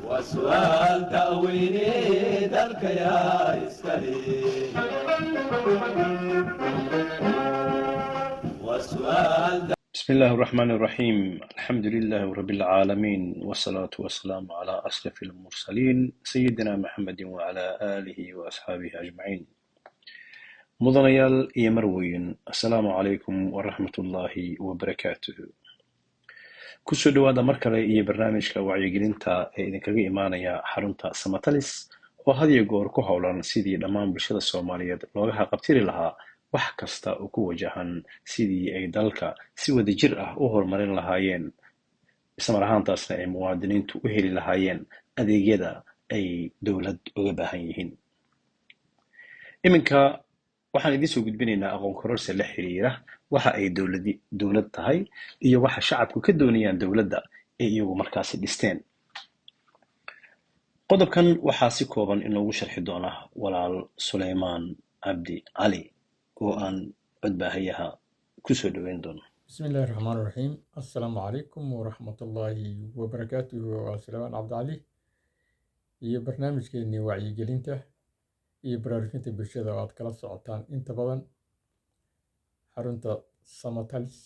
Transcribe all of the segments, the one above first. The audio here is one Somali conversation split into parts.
وسؤال تأويني ذلك يا إسكالي وسؤال بسم الله الرحمن الرحيم الحمد لله رب العالمين والصلاة والسلام على أشرف المرسلين سيدنا محمد وعلى آله وأصحابه أجمعين مدنيال iyo marweyn assalaamu calaykum waraxmatullaahi wabarakaatuhu kusoo dhawaada mar kale iyo barnaamijka wacyigelinta ee idinkaga imaanaya xarunta Samatalis oo had iyo goor ku howlan sidii dhammaan bulshada Soomaaliyeed looga haqabtiri lahaa wax kasta oo ku wajahan sidii ay dalka si wadajir ah u horumarin lahaayeen isla ahaantaasna ay muwaadiniintu u heli lahaayeen adeegyada ay dawlad uga baahan yihiin iminka waxaan idin soo gudbinaynaa aqoon kororsi la xiriira waxa ay dawlad tahay iyo waxa shacabku ka doonayaan dawladda ee iyagu markaasi dhisteen qodobkan waxaa si kooban inoogu sharxi doona walaal Suleymaan Cabdi Cali oo aan codbaahayaha ku soo dhaweyn doono بسم الله الرحمن الرحيم السلام عليكم ورحمة الله وبركاته وسلام عبد علي iyo barnaamijkeennii wacyigelinta iyo baraarujinta bulshada oo aad kala socotaan inta badan xarunta Samatalis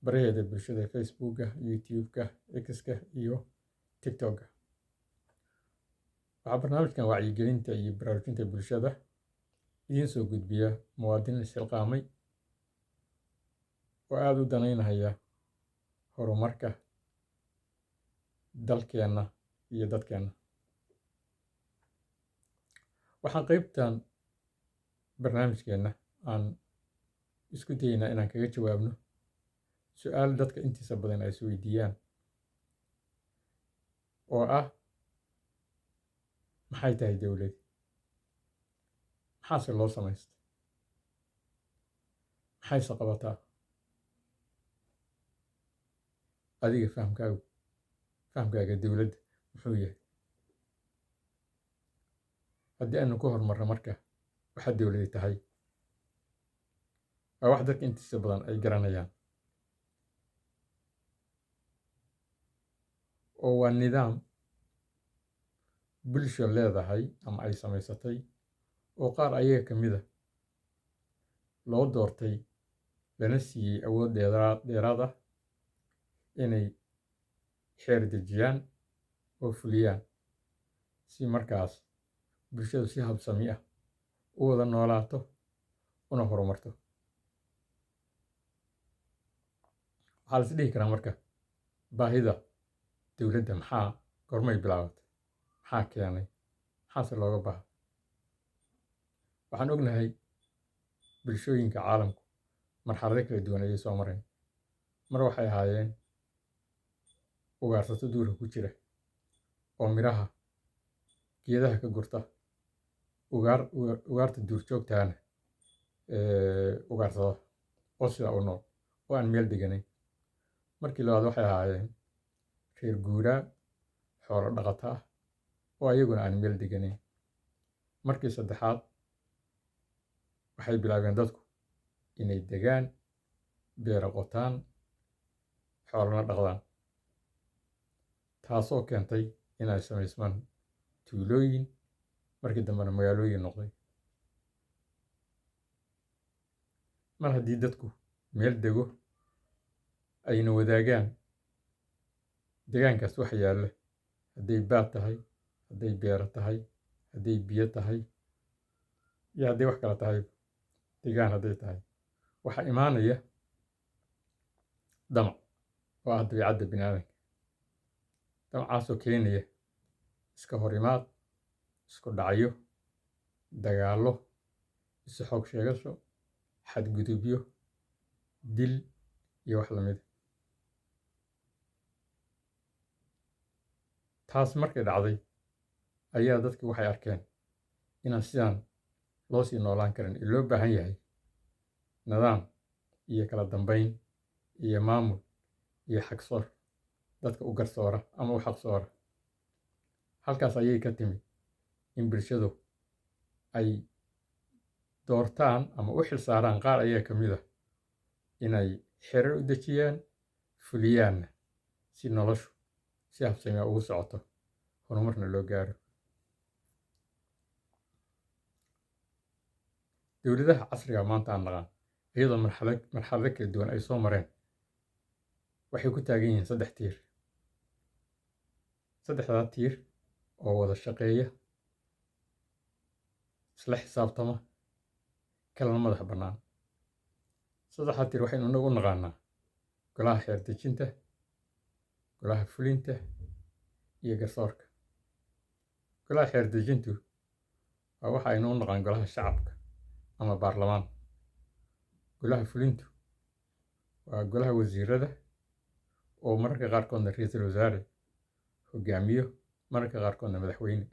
baraheeda bulshada Facebooka, YouTube-ka, X-ka iyo TikTok-ka. Waxaa barnaamijkan wacyigelinta iyo baraarujinta bulshada idiin soo gudbiya muwaadiniin isxilqaamay oo aad u danaynaya horumarka dalkeenna iyo dadkeenna. waxaan qaybtan barnaamijkeenna aan isku dayaynaa inaan kaga jawaabno su'aal dadka intiisa badan ay isweydiiyaan oo ah maxay tahay dawlad, maxaase loo samaysta, maxayse qabataa, adiga fahamkaaga dawladda muxuu yahay. haddii aanu ku horumarno marka waxa dawladi tahay waa wax dadka intiisa badan ay garanayaan oo waa nidaam bulsho leedahay ama ay samaysatay oo qaar ayaga ka mida loo doortay lana siiyey awood dheeraad ah inay xeer dejiyaan oo fuliyaan si markaas bulshadu si habsami ah u wada noolaato una horumarto. waxaa la is dhihi karaa marka baahida dawladda goormay bilaabatay, maxaa keenay, maxaase looga baaha. waxaan ognahay bulshooyinka caalamku marxalado kala duwan ayay soo mareen. mar waxay ahaayeen ugaarsato duurka ku jira oo miraha geedaha ka gurta, ugaarta duurjoogtaana ugaarsada oo sidaa u nool oo aan meel deganayn. markii labaad waxay ahaayeen reer guuraa xoolo dhaqata ah oo ayaguna aan meel deganayn. markii saddexaad waxay bilaabeen dadku inay degaan, beero qotaan, xoolana dhaqdaan, taasoo keentay inay samaysmaan tuulooyin, markii dambena magaalooyin noqday. mar haddii dadku meel dego ayna wadaagaan degaankaas wax yaalla, hadday baad tahay, hadday beero tahay, hadday biyo tahay iyo hadday wax kala tahay, degaan hadday tahay, waxaa imaanaya damac oo ah dabiicadda bini'aadanka. damacaasoo keenaya iska hor imaad, isku dhacyo, dagaallo, isu xoog sheegasho, xadgudubyo, dil iyo wax lamid ah. taas markay dhacday ayaa dadkii waxay arkeen inaan sidaan loo sii noolaan karin ee loo baahan yahay nidaam iyo kala dambeyn iyo maamul iyo xaqsoor dadka u garsoora ama u xaqsoora. halkaas ayay ka timid in bulshadu ay doortaan ama u xilsaaraan qaar ayaa ka mid ah inay xerar u dejiyaan, fuliyaanna si noloshu si habsami ugu socoto horumarna loo gaaro. dowladaha casriga maanta aan naqaan iyadoo marxalado kala duwan ay soo mareen waxay ku taagan yihiin 3 tiir. saddexdaa tiir oo wada shaqeeya, isla xisaabtama, kalena madax bannaan. saddexdaa tiir waxaynu inagu u naqaanaa golaha xeer dejinta, golaha fulinta iyo garsoorka. golaha xeer dejintu waa waxa aynu u naqaan golaha shacabka ama baarlamaan. golaha fulintu waa golaha wasiirada oo mararka qaarkoodna ra'iisul wasaare hogaamiyo, mararka qaarkoodna madaxweyne.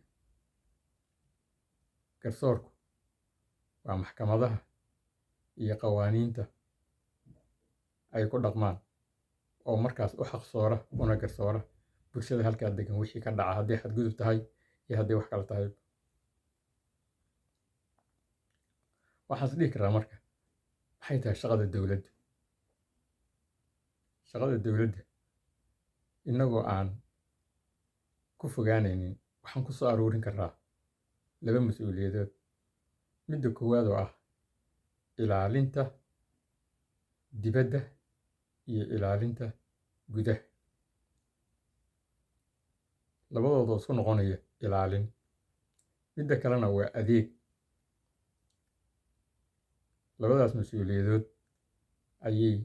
garsoorku waa maxkamadaha iyo qawaaniinta ay ku dhaqmaan oo markaas u xaqsoora una garsoora bulshada halkaa degan wixii ka dhaca, hadday xadgudub tahay iyo hadday wax kale tahay. waxaan is dhihi karaa marka maxay tahay shaqada dowladdu? shaqada dowladda innagoo aan ku fogaanaynin waxaan ku soo aroorin karaa 2 mas-uuliyadood. midda koowaad oo ah ilaalinta dibadda iyo ilaalinta gudaha. labadooda isku noqonaya ilaalin. midda kalena waa adeeg. labadaas mas-uuliyadood ayay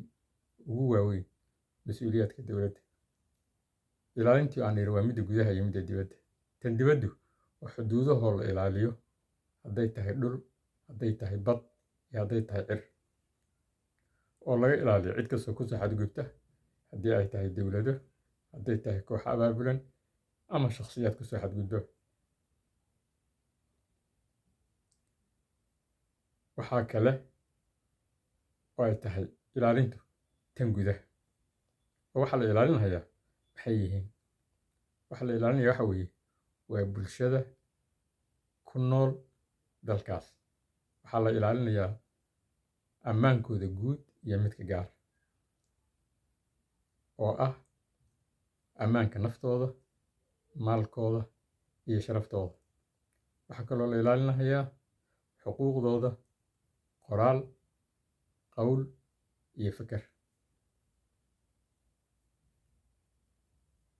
ugu waaweyn mas-uuliyaadka dowladda. ilaalintii aan yidhi waa midda gudaha iyo midda dibadda. tan dibaddu waa xuduudahoo la ilaaliyo, hadday tahay dhul, hadday tahay bad iyo hadday tahay cir, oo laga ilaaliyo cid kastoo ku soo xadgudubta, haddii ay tahay dowlado, hadday tahay koox abaabulan ama shakhsiyaad ku soo xadgudbo. waxaa kale oo ay tahay ilaalintu tan gudaha. oo waxaa la ilaalinayaa maxay yihiin? waxaa la ilaalinaya waxa weeye waa bulshada ku nool dalkaas. waxaa la ilaalinayaa ammaankooda guud iyo midka gaar oo ah ammaanka naftooda, maalkooda iyo sharaftooda. waxaa kaloo la ilaalinayaa xuquuqdooda qoraal, qowl iyo fikir.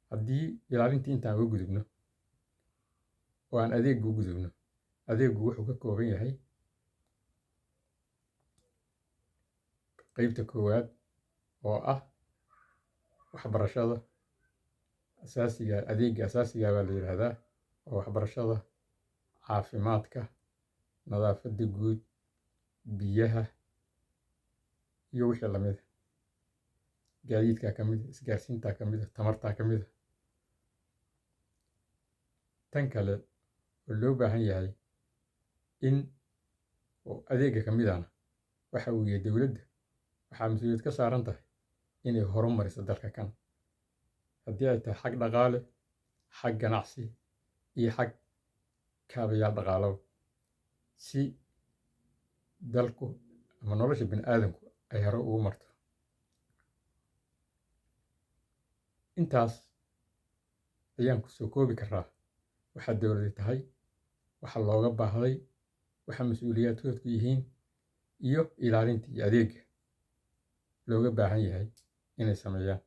haddii ilaalintii intaan uga gudubno oo aan adeeggu u gudubno, adeeggu wuxuu ka kooban yahay qeybta koowaad oo ah waxbarashada asaasiga. adeegga asaasiga baa la yidhaahdaa oo waxbarashada, caafimaadka, nadaafadda guud, biyaha iyo wixii lamida. gaadiidkaa ka mid a, isgaarsiintaa ka mid a, tamartaa ka mid a. tan kale oo loo baahan yahay in oo adeegga ka mid ahna waxa weeye dowladda waxaa mas-uuliyad ka saaran tahay inay horumariso dalka kan, haddii ay tahay xag dhaqaale, xag ganacsi iyo xag kaabayaal dhaqaalow, si dalku ama nolosha bini aadamku ay hore ugu marto. intaas ayaan ku soo koobi karaa waxaa dowladi tahay, waxa looga baahday, waxa mas-uuliyaadkoodku yihiin, iyo ilaalinta iyo adeegga looga baahan yahay inay sameeyaan.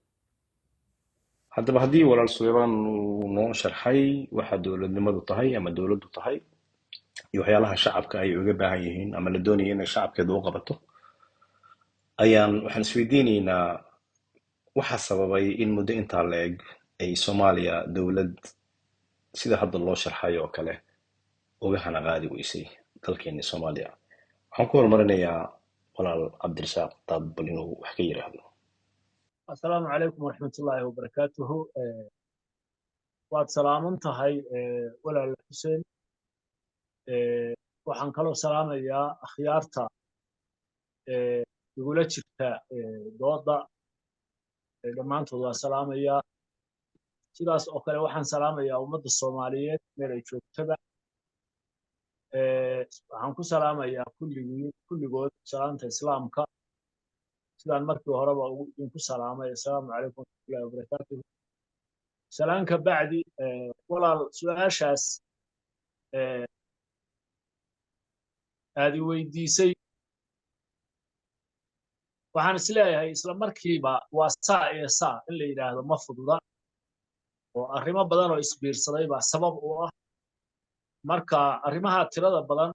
haddaba haddii walaal Suleybaan uu noo sharxay waxa dowladnimadu tahay ama dowladdu tahay iyo waxyaalaha shacabka ay uga baahan yihiin ama la doonayo inay shacabkeedu u qabato, waxaan isweydiinaynaa waxa sababay in muddo intaa la eg ay Soomaaliya dowlad sida hadda loo sharxay oo kale uga hana qaadi weysay dalkeena Soomaaliya. waxaan ku horumarinayaa walaal Cabdirasaaq Taabal inuu wax ka yiraahdo. السلام عليكم ورحمة الله وبركاته. واد سلامون تهي ولا الحسين. waxaan kaloo salaamayaa akhyaarta igula jirta dooda dhammaantood waa salaamayaa. sidaas oo kale waxaan salaamayaa ummadda Soomaaliyeed meel ay joogtaba. waxaan ku salaamayaa kulligood salaanta islaamka. sidaan markii horeba idinku salaamay assalaamu calaykum waraxmatullaahi wabarakaatuh salaan ka bacdi walaal su-aashaas aad i weydiisay waxaan isleeyahay isla markiiba waa saa iyo saa in la yidhaahdo ma fududa oo arrimo badan oo isbiirsaday baa sabab u ah marka arrimaha tirada badan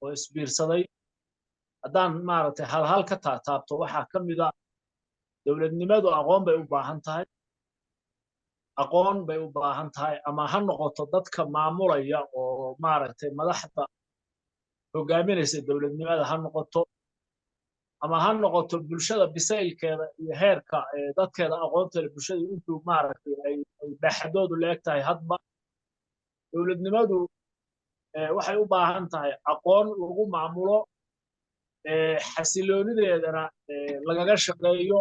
oo isbiirsaday haddaan maaragtay halhal ka taataabto waxaa ka mid a dowladnimadu aqoon bay u baahan tahay aqoon bay u baahan tahay ama ha noqoto dadka maamulaya oo maaragtay madaxda hogaaminaysa dowladnimada ha noqoto ama ha noqoto bulshada bisaylkeeda iyo heerka dadkeeda aqoonta leh bulshada intuu maaragtay ay baaxadoodu leeg tahay hadba dowladnimadu waxay u baahan tahay aqoon lagu maamulo xasiloonideedana lagaga shaqeeyo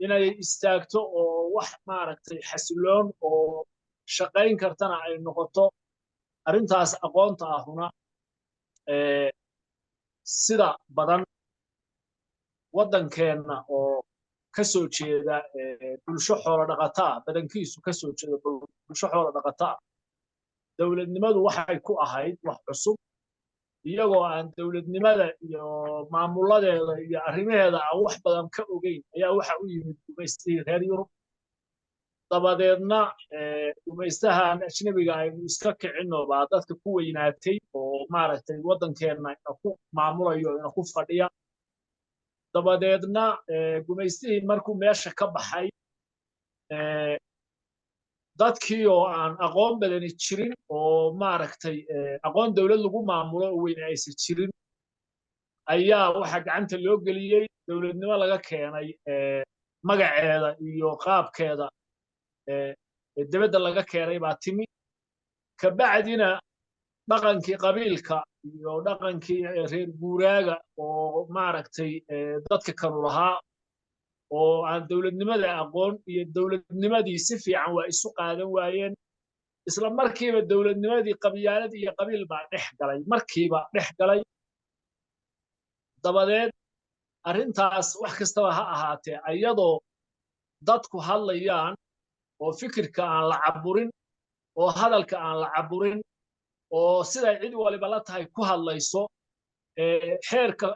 inay istaagto oo wax maaragtay xasiloon oo shaqayn kartana ay noqoto arrintaas aqoonta ahuna sida badan waddankeenna oo ka soo jeeda bulsho xoolo dhaqataa badankiisu ka soo jeeda bulsho xoolo dhaqataa dowladnimadu waxay ku ahayd wax cusub iyagoo aan dowladnimada iyo maamuladeeda iyo arrimaheeda aan wax badan ka ogeyn ayaa waxa u yimid gumaystihii reer yurub dabadeedna gumaystahan ajnabiga aynu iska kicinno baa dadka ku weynaatay oo maaragtay waddankeenna ina ku maamulayo ina ku fadhiya dabadeedna gumaystihii markuu meesha ka baxay dadkii oo aan aqoon badani jirin oo maaragtay aqoon dowlad lagu maamulo oo weyn aysan jirin ayaa waxaa gacanta loo geliyey dowladnimo laga keenay magaceeda iyo qaabkeeda dibadda laga keenay baa timi kabacdina dhaqankii qabiilka iyo dhaqankii reer guuraaga oo maaragtay dadka kanu lahaa oo aan dowladnimada aqoon iyo dowladnimadii si fiican waa isu qaadan waayeen isla markiiba dowladnimadii qabyaalad iyo qabiil baa dhex galay markiiba dhex galay dabadeed arrintaas wax kastaba ha ahaatee ayadoo dadku hadlayaan oo fikirka aan la caburin oo hadalka aan la caburin oo siday cid waliba la tahay ku hadlayso xeerka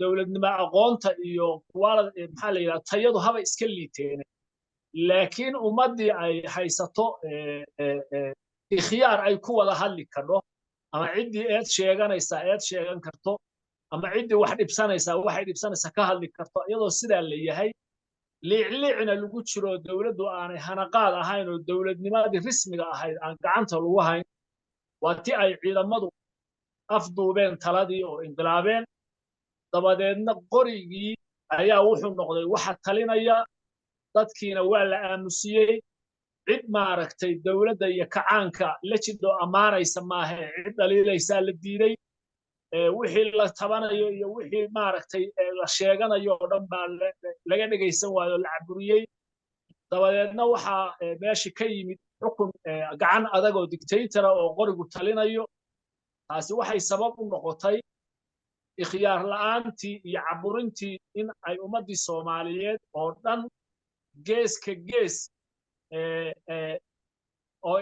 dowladnimo aqoonta iyo maxaa la yidhaha tayadu haba iska liiteene laakiin ummaddii ay haysato ikhyaar ay ku wada hadli kadho ama ciddii eed sheeganaysaa eed sheegan karto ama ciddii wax dhibsanaysaa waxay dhibsanaysaa ka hadli karto iyadoo sidaa la yahay liicliicna lagu jiro dowladdu aanay hanaqaad ahayn oo dowladnimadii rismiga ahayd aan gacanta lagu hayn waa ti ay ciidamadu afduubeen taladii oo inqilaabeen dabadeedna qorigii ayaa wuxuu noqday waxa talinaya dadkiina waa la aamusiyey cid maaragtay dowladda iyo kacaanka la jidoo ammaanaysa maahe cid dhaliilaysaa la diiday wixii la tabanayo iyo wixii maaragtay la sheeganayo oo dhan baa laga dhegaysan waayo la caburiyey dabadeedna waxaa meeshii ka yimid xukun gacan adag oo dictatora oo qorigu talinayo taasi waxay sabab u noqotay ikhyaar la'aantii iyo caburintii in ay ummaddii soomaaliyeed oo dhan geeska gees oo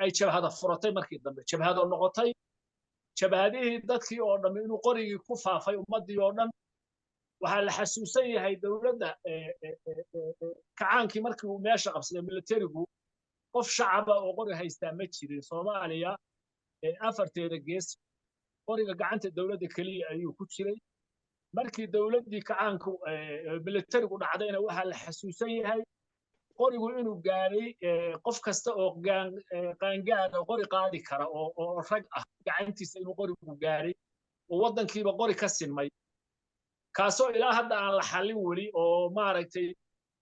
ay jabhada furatay markii dambe jabhado noqotay jabhadihii dadkii oo dhammi inuu qorigii ku faafay ummaddii oo dhan waxaa la xasuusan yahay dowladda kacaankii markii uu meesha qabsaday militarigu qof shacaba oo qori haystaa ma jirin soomaaliya afarteeda gees qoriga gacanta dowladda keliya ayuu ku jiray markii dowladdii kacaanku militarigu dhacdayna waxaa la xasuusan yahay qorigu inuu gaaray qof kasta oo qaangaada qori qaadi kara oo rag ah gacantiisa inuu qorigu gaaray oo waddankiiba qori ka sinmay kaasoo ilaa hadda aan la xallin weli oo maaragtay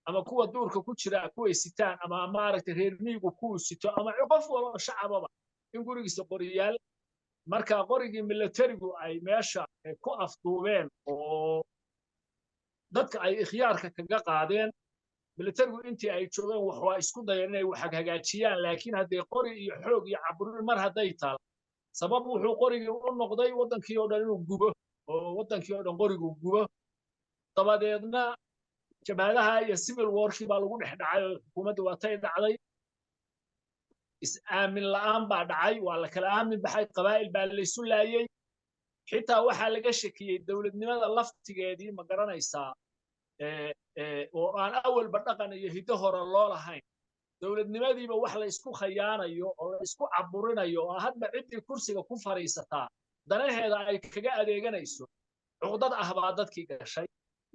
ama kuwa duurka ku jira kuway sitaan ama maaragtay reer miyigu kuwu sito ama qof walo shacababa in gurigiisa qoriyaal marka qorigii militarigu ay meesha ku afduubeen oo dadka ay ikhyaarka kaga qaadeen militarigu intii ay joogeen waa isku dayeen inay wax hagaajiyaan laakiin haddii qori iyo xoog iyo caburin mar hadday taal sabab wuxuu qorigii u noqday waddankii oo dhan inuu gubo oo waddankii oo dhan qorigu gubo dabadeedna jabhadaha iyo civil warship baa lagu dhex dhacay oo xukuumaddu waatay dhacday is-aamin la'aan baa dhacay waa la kala aamin baxay qabaa'il baa laysu laayey xitaa waxaa laga shakiyey dowladnimada laftigeedii ma garanaysaa oo aan awalba dhaqan iyo hiddo hore loo lahayn dowladnimadiiba wax la isku khayaanayo oo la isku caburinayo oo hadba ciddii kursiga ku fadhiisataa danaheeda ay kaga adeeganayso cuqdad ah baa dadkii gashay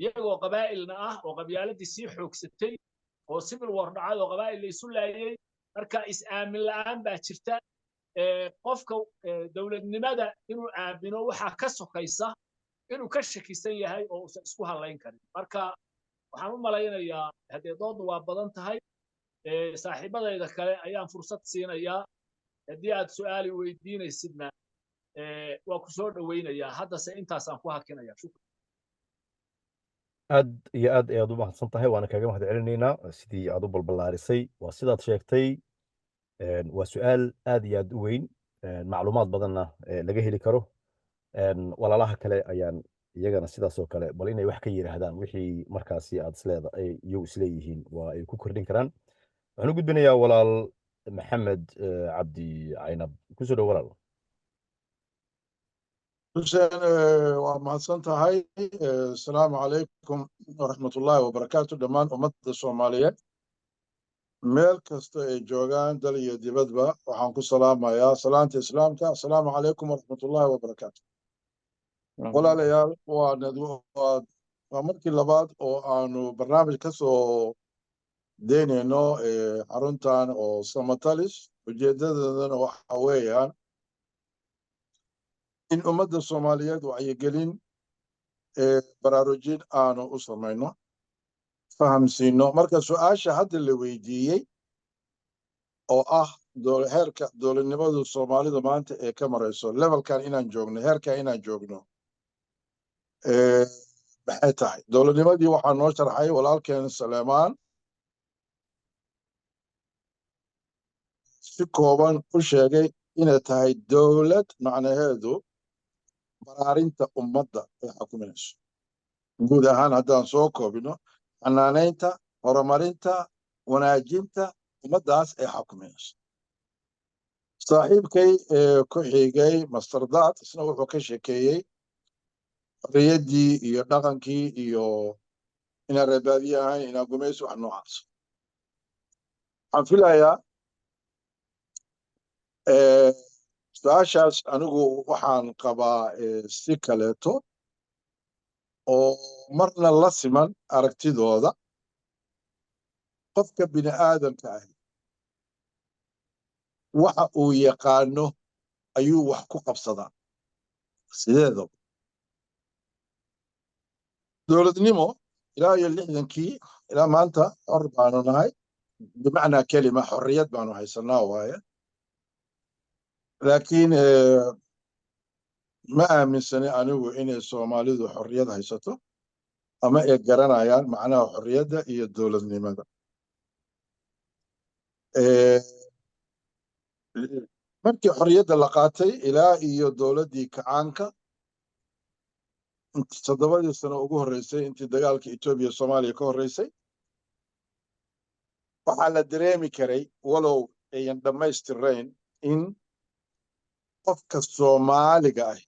iyagoo qabaa'ilna ah oo qabyaaladii sii xoogsatay oo civil war dhacay oo qabaa'il la isu laayay marka is-aamin la'aan baa jirta qofka dowladnimada inuu aamino waxaa ka sokaysa inuu ka shakisan yahay oo uusan isku halayn karin marka waxaan u malaynayaa haddee doodu waa badan tahay saaxiibadayda kale ayaan fursad siinayaa haddii aad su'aali weydiinaysidna waa ku soo dhowaynayaa haddase intaasaan ku hakinaya shukran aad iyo aad ayaad u mahadsan tahay waana kaaga mahad celinaynaa sidii aad u balballaarisay waa sidaad sheegtay waa su'aal aad iyo aad u weyn macluumaad badanna laga heli karo walaalaha kale ayaan iyagana sidaas oo kale bal inay wax ka yiraahdaan wixii markaasi aad isleedahay iyagu isleeyihiin waa ay ku kordhin karaan waxaan u gudbinayaa walaal maxamed cabdi caynab kusoo dhow walaal حسين ومحسن تهاي السلام عليكم ورحمة الله وبركاته دمان أمد الصومالية ميل كستو جوغان دلية ديبادبا وحانكو سلام يا سلامة إسلامك السلام عليكم ورحمة الله وبركاته ولا ليال وندو ومركي لباد وانو برنامج كسو ديني نو عرونتان او سامتاليس وجيدادنا وحاويان in ummadda Soomaaliyeed wacyigelin baraarujin aanu u samayno fahamsiino marka su'aasha hadda la weydiiyey oo ah heerka dowladnimadu Soomaalida maanta ee ka marayso levelkan inaan joogno heerkan inaan joogno maxay tahay dowladnimadii waxaa noo sharxay walaalkeen Saleemaan si kooban u sheegay inay tahay dowlad macnaheedu baraarinta ummadda ay xukuminayso guud ahaan haddaan soo koobino xanaanaynta horumarinta wanaajinta ummaddaas ay xukuminayso saaxiibkay ku xigay masterdaad isna wuxuu ka sheekeeyey xorriyaddii iyo dhaqankii iyo inaan reebaadiye ahayn inaan gumayso wax noocaas waxaan filayaa su-aashaas anigu waxaan qabaa si kaleeto oo marna la siman aragtidooda qofka bini aadamka ahi waxa uu yaqaano ayuu wax ku qabsadaa sideedaba dowladnimo ilaa iyo 60kii ilaa maanta xor baanu nahay bimacnaa kelima xorriyad baanu haysanaa waaye laakiin ma aaminsani anigu inay Soomaalidu xorriyad haysato ama ay garanayaan macnaha xorriyadda iyo dowladnimada markii xorriyadda la qaatay ilaa iyo dowladdii kacaanka 7 sano ugu horreysay intii dagaalka Itoobiya Soomaaliya ka horreysay waxaa la dareemi karay walow ayan dhammaystirayn in qofka Soomaaliga ah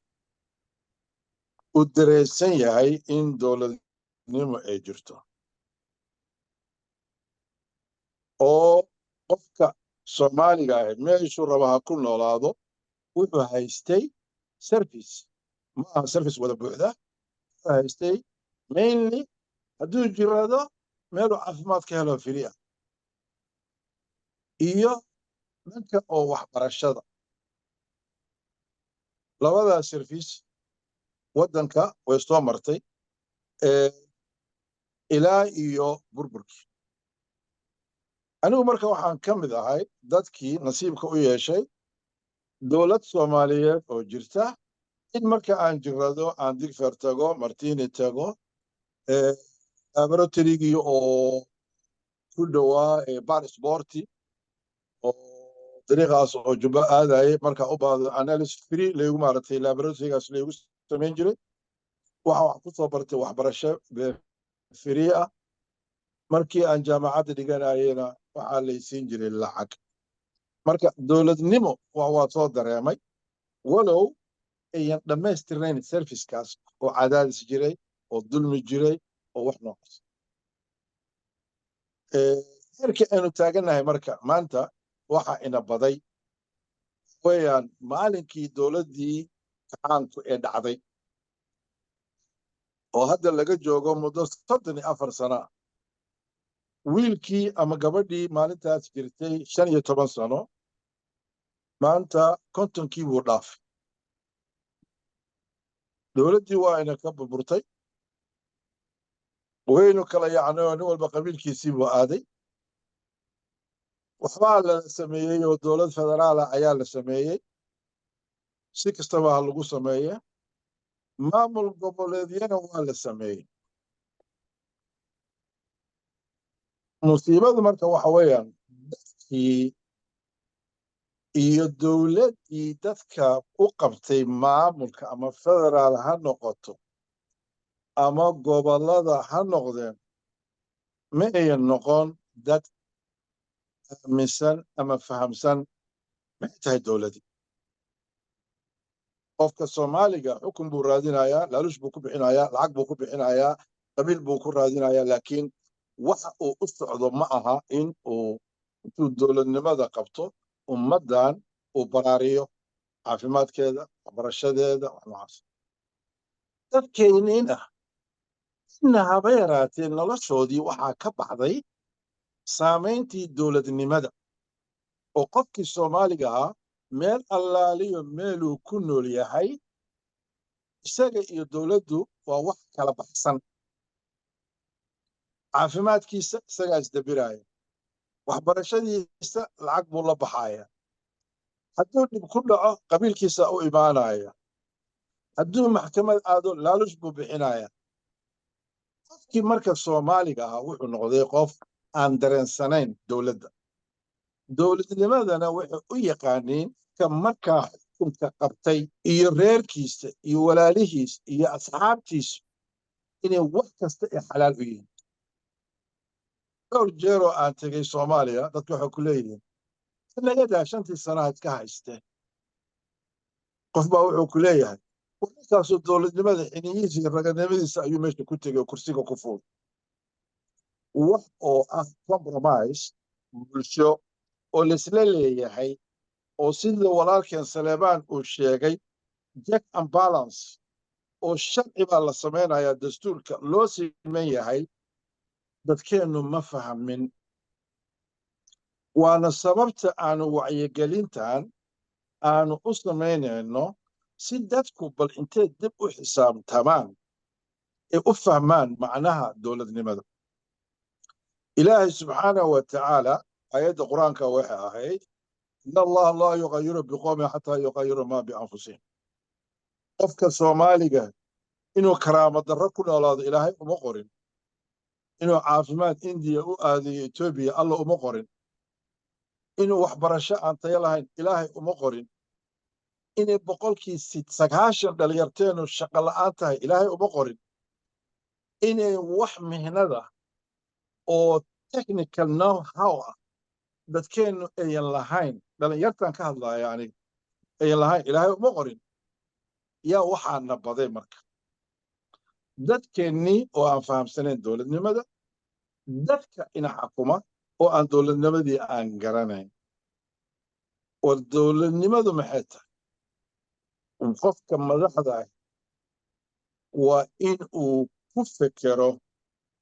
uu dareensan yahay in dowladnimo ay jirto oo qofka Soomaaliga ah meeshuu raba ha ku noolaado wuxuu haystay service ma aha service wada buuxda wuxuu haystay mainly hadduu jirado meeluu caafimaad ka helo firi ah iyo dhanka oo waxbarashada labadaa service waddanka way soo martay ilaa iyo burburkii anigu marka waxaan ka mid ahay dadkii nasiibka u yeeshay dowlad Soomaaliyeed oo jirta in marka aan jirado aan Digfeer tago Martini tago laboratorygii oo ku dhowaa Bar Sporti oo dariiqaas oo Jubba aadayay marka u baahdo analysis free lagu maartay laboratorygaas lagu samayn jiray waxa wax ku soo bartay waxbarasho free ah markii aan jaamacadda dhiganayena waxaa laysiin jiray lacag marka dowladnimo waa soo dareemay walow ayan dhammaystirnayn servicekaas oo cadaadis jiray oo dulmi jiray oo wax noocaas heerkii aynu taagannahay marka maanta waxa ina baday weeyaan maalinkii dowladdii gacaanku ee dhacday oo hadda laga joogo muddo 34 sano wiilkii ama gabadhii maalintaas jirtay 15 sano maanta 50kii buu dhaafay dowladdii waa ina ka burburtay waynu kala yacnoo nin walba qabiilkiisii buu aaday waxbaa la sameeyey oo dowlad federaala ayaa la sameeyey si kastaba ha lagu sameeye maamul goboleedyana waa la sameeyey musiibadu marka waxa weeyaan dadkii iyo dowladdii dadka u qabtay maamulka ama federaal ha noqoto ama gobollada ha noqdeen ma ayan noqon dad aaminsan ama fahamsan maxay tahay dowladdii qofka soomaaliga xukun buu raadinayaa laaluush buu ku bixinayaa lacag buu ku bixinayaa qabiil buu ku raadinayaa laakiin waxa uu u socdo ma aha in uu intuu dowladnimada qabto ummaddan uu baraariyo caafimaadkeeda waxbarashadeeda wax noocaas dadkeenniina inna haba yaraatee noloshoodii waxaa ka baxday saamayntii dowladnimada oo qofkii soomaaliga ahaa meel allaaliyo meeluu ku nool yahay isaga iyo dowladdu waa wax kala baxsan caafimaadkiisa isagaa isdabiraaya waxbarashadiisa lacag buu la baxaaya hadduu dhib ku dhaco qabiilkiisa u imaanaya hadduu maxkamad aado laalush buu bixinaya qofkii marka soomaaliga ahaa wuxuu noqday qof aan dareensanayn dowladda dowladnimadana waxay u yaqaaniin ka markaa xukunka qabtay iyo reerkiisa iyo walaalihiis iyo asxaabtiisu inay wax kasta ay xalaal u yihiin dhowr jeeroo aan tegey soomaaliya dadku waxay ku leeyihiin nagadaa 5 sanaha iska haystee qof baa wuxuu ku leeyahay warkaasoo dowladnimada xiniyihiisa iyo raganimadiisa ayuu meesha ku tegey oo kursiga ku fuul wax oo ah compromise bulsho oo laisla leeyahay oo sida walaalkeen saleebaan uu sheegay check and balance oo sharci baa la samaynayaa dastuurka loo siman yahay dadkeennu ma fahamin waana sababta aanu wacyigelintan aanu u samaynayno si dadku bal intay dib u xisaabtamaan ee u fahmaan macnaha dowladnimada ilaahay subxaanahu wa tacaala ayadda qur-aanka waxay ahayd in allaha laa yuqayiru biqowmin xataa yuqayiru maa bianfusihim qofka soomaaliga inuu karaamo darro ku noolaado ilaahay uma qorin inuu caafimaad indiya u aadayo etoobiya alla uma qorin inuu waxbarasho aan tayo lahayn ilaahay uma qorin inay 90% dhalinyarteenu shaqo la'aan tahay ilaahay uma qorin inay wax mihnada oo technical know how ah dadkeennu ayan lahayn dhalinyartan ka hadlaya aniga ayan lahayn ilaahay uma qorin yaa waxaana baday marka dadkeennii oo aan fahamsanayn dowladnimada dadka ina xakuma oo aan dowladnimadii aan garanayn war dowladnimadu maxay tahay qofka madaxda ah waa in uu ku fekero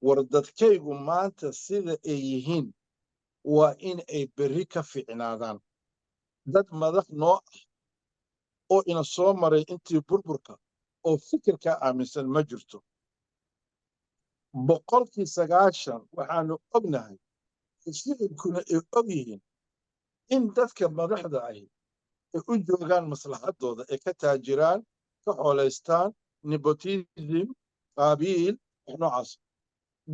war dadkaygu maanta sida ay yihiin waa in ay berri ka fiicnaadaan dad madax noo ah oo ina soo maray intii burburka oo fikirka aaminsan ma jirto 90% waxaanu ognahay shicibkuna ay og yihiin in dadka madaxda ahi ay u joogaan maslaxadooda ay ka taajiraan ka xoolaystaan nepotism qaabiil wax noocaas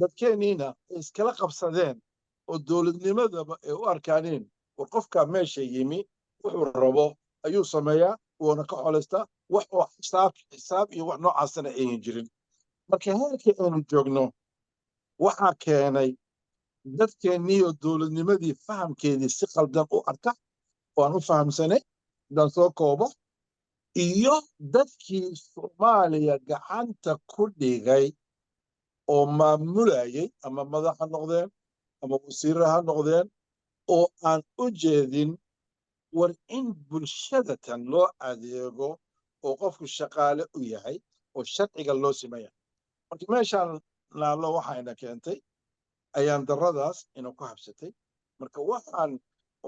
dadkeenniina ay iskala qabsadeen oo dowladnimadaba ay u arkaaneen war qofkaa meesha yimi wuxuu rabo ayuu sameeyaa wuuna ka xoolaystaa wax oo xisaab iyo wax noocaasana aynan jirin marka heerkii aynu joogno waxaa keenay dadkeennii oo dowladnimadii fahamkeedii si qaldan u arka oo aan u fahamsanay haddaan soo koobo iyo dadkii Soomaaliya gacanta ku dhigay oo maamulayay ama madax ha noqdeen ama wasiirro ha noqdeen oo aan u jeedin war in bulshada tan loo adeego oo qofku shaqaale u yahay oo sharciga loo simaya marka meeshaan naallo waxayna keentay ayaan darradaas inuu ku habsatay marka waxaan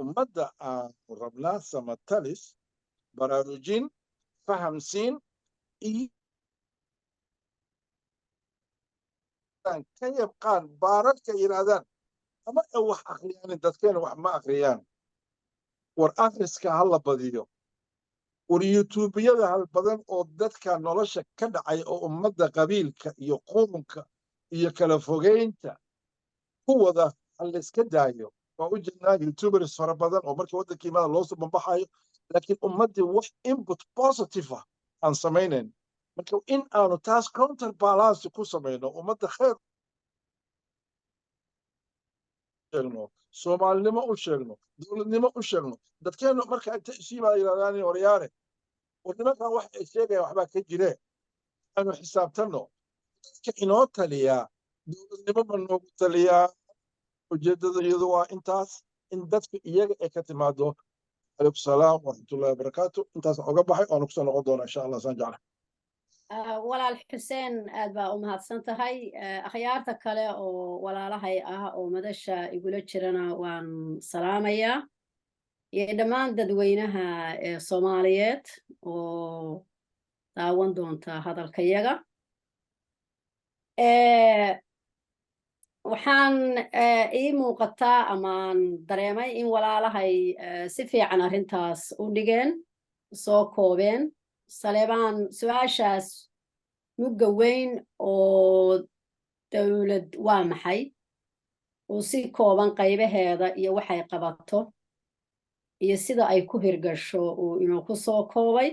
ummadda aan rabnaa samatalis baraarujin fahamsiin iyo ka yabqaan baararka yidhaahdaan ama ay wax akhriyaan dadkeena wax ma akhriyaan war akhriska ha la badiyo war yutuubiyada hal badan oo dadka nolosha ka dhacay oo ummadda qabiilka iyo qurunka iyo kala fogeynta ku wada ha la iska daayo waa u jirnaa youtubers fara badan oo markii waddankii imaada loo soo bambaxayo laakiin ummaddii wax input positive ah aan samaynayn marka in aanu taas counter balance ku samayno ummadda khayr sheegno soomaalinimo u sheegno dowladnimo u sheegno dadkeenu marka inta isu yimaada yidhahdaan horyaare war nimankan wax ay sheegayaan waxbaa ka jire aanu xisaabtanno dadka inoo taliyaa dowladnimo ma noogu taliyaa ujeeddada iyadu waa intaas in dadku iyaga ay ka timaado calaykum salaam waraxmatullahi wabarakaatu intaas oga baxay oonu kusoo noqon doona insha allah saan jecla walaal xuseen aad baa u mahadsan tahay akhyaarta kale oo walaalahay ah oo madasha igula jirana waan salaamayaa iyo dhammaan dadweynaha Soomaaliyeed oo daawan doonta hadalkayaga waxaan ii muuqataa amaan dareemay in walaalahay si fiican arrintaas u dhigeen soo koobeen Saleebaan su'aashaas mugga weyn oo dawlad waa maxay oo si kooban qaybaheeda iyo waxay qabato iyo sida ay ku hirgasho uu inuu ku soo koobay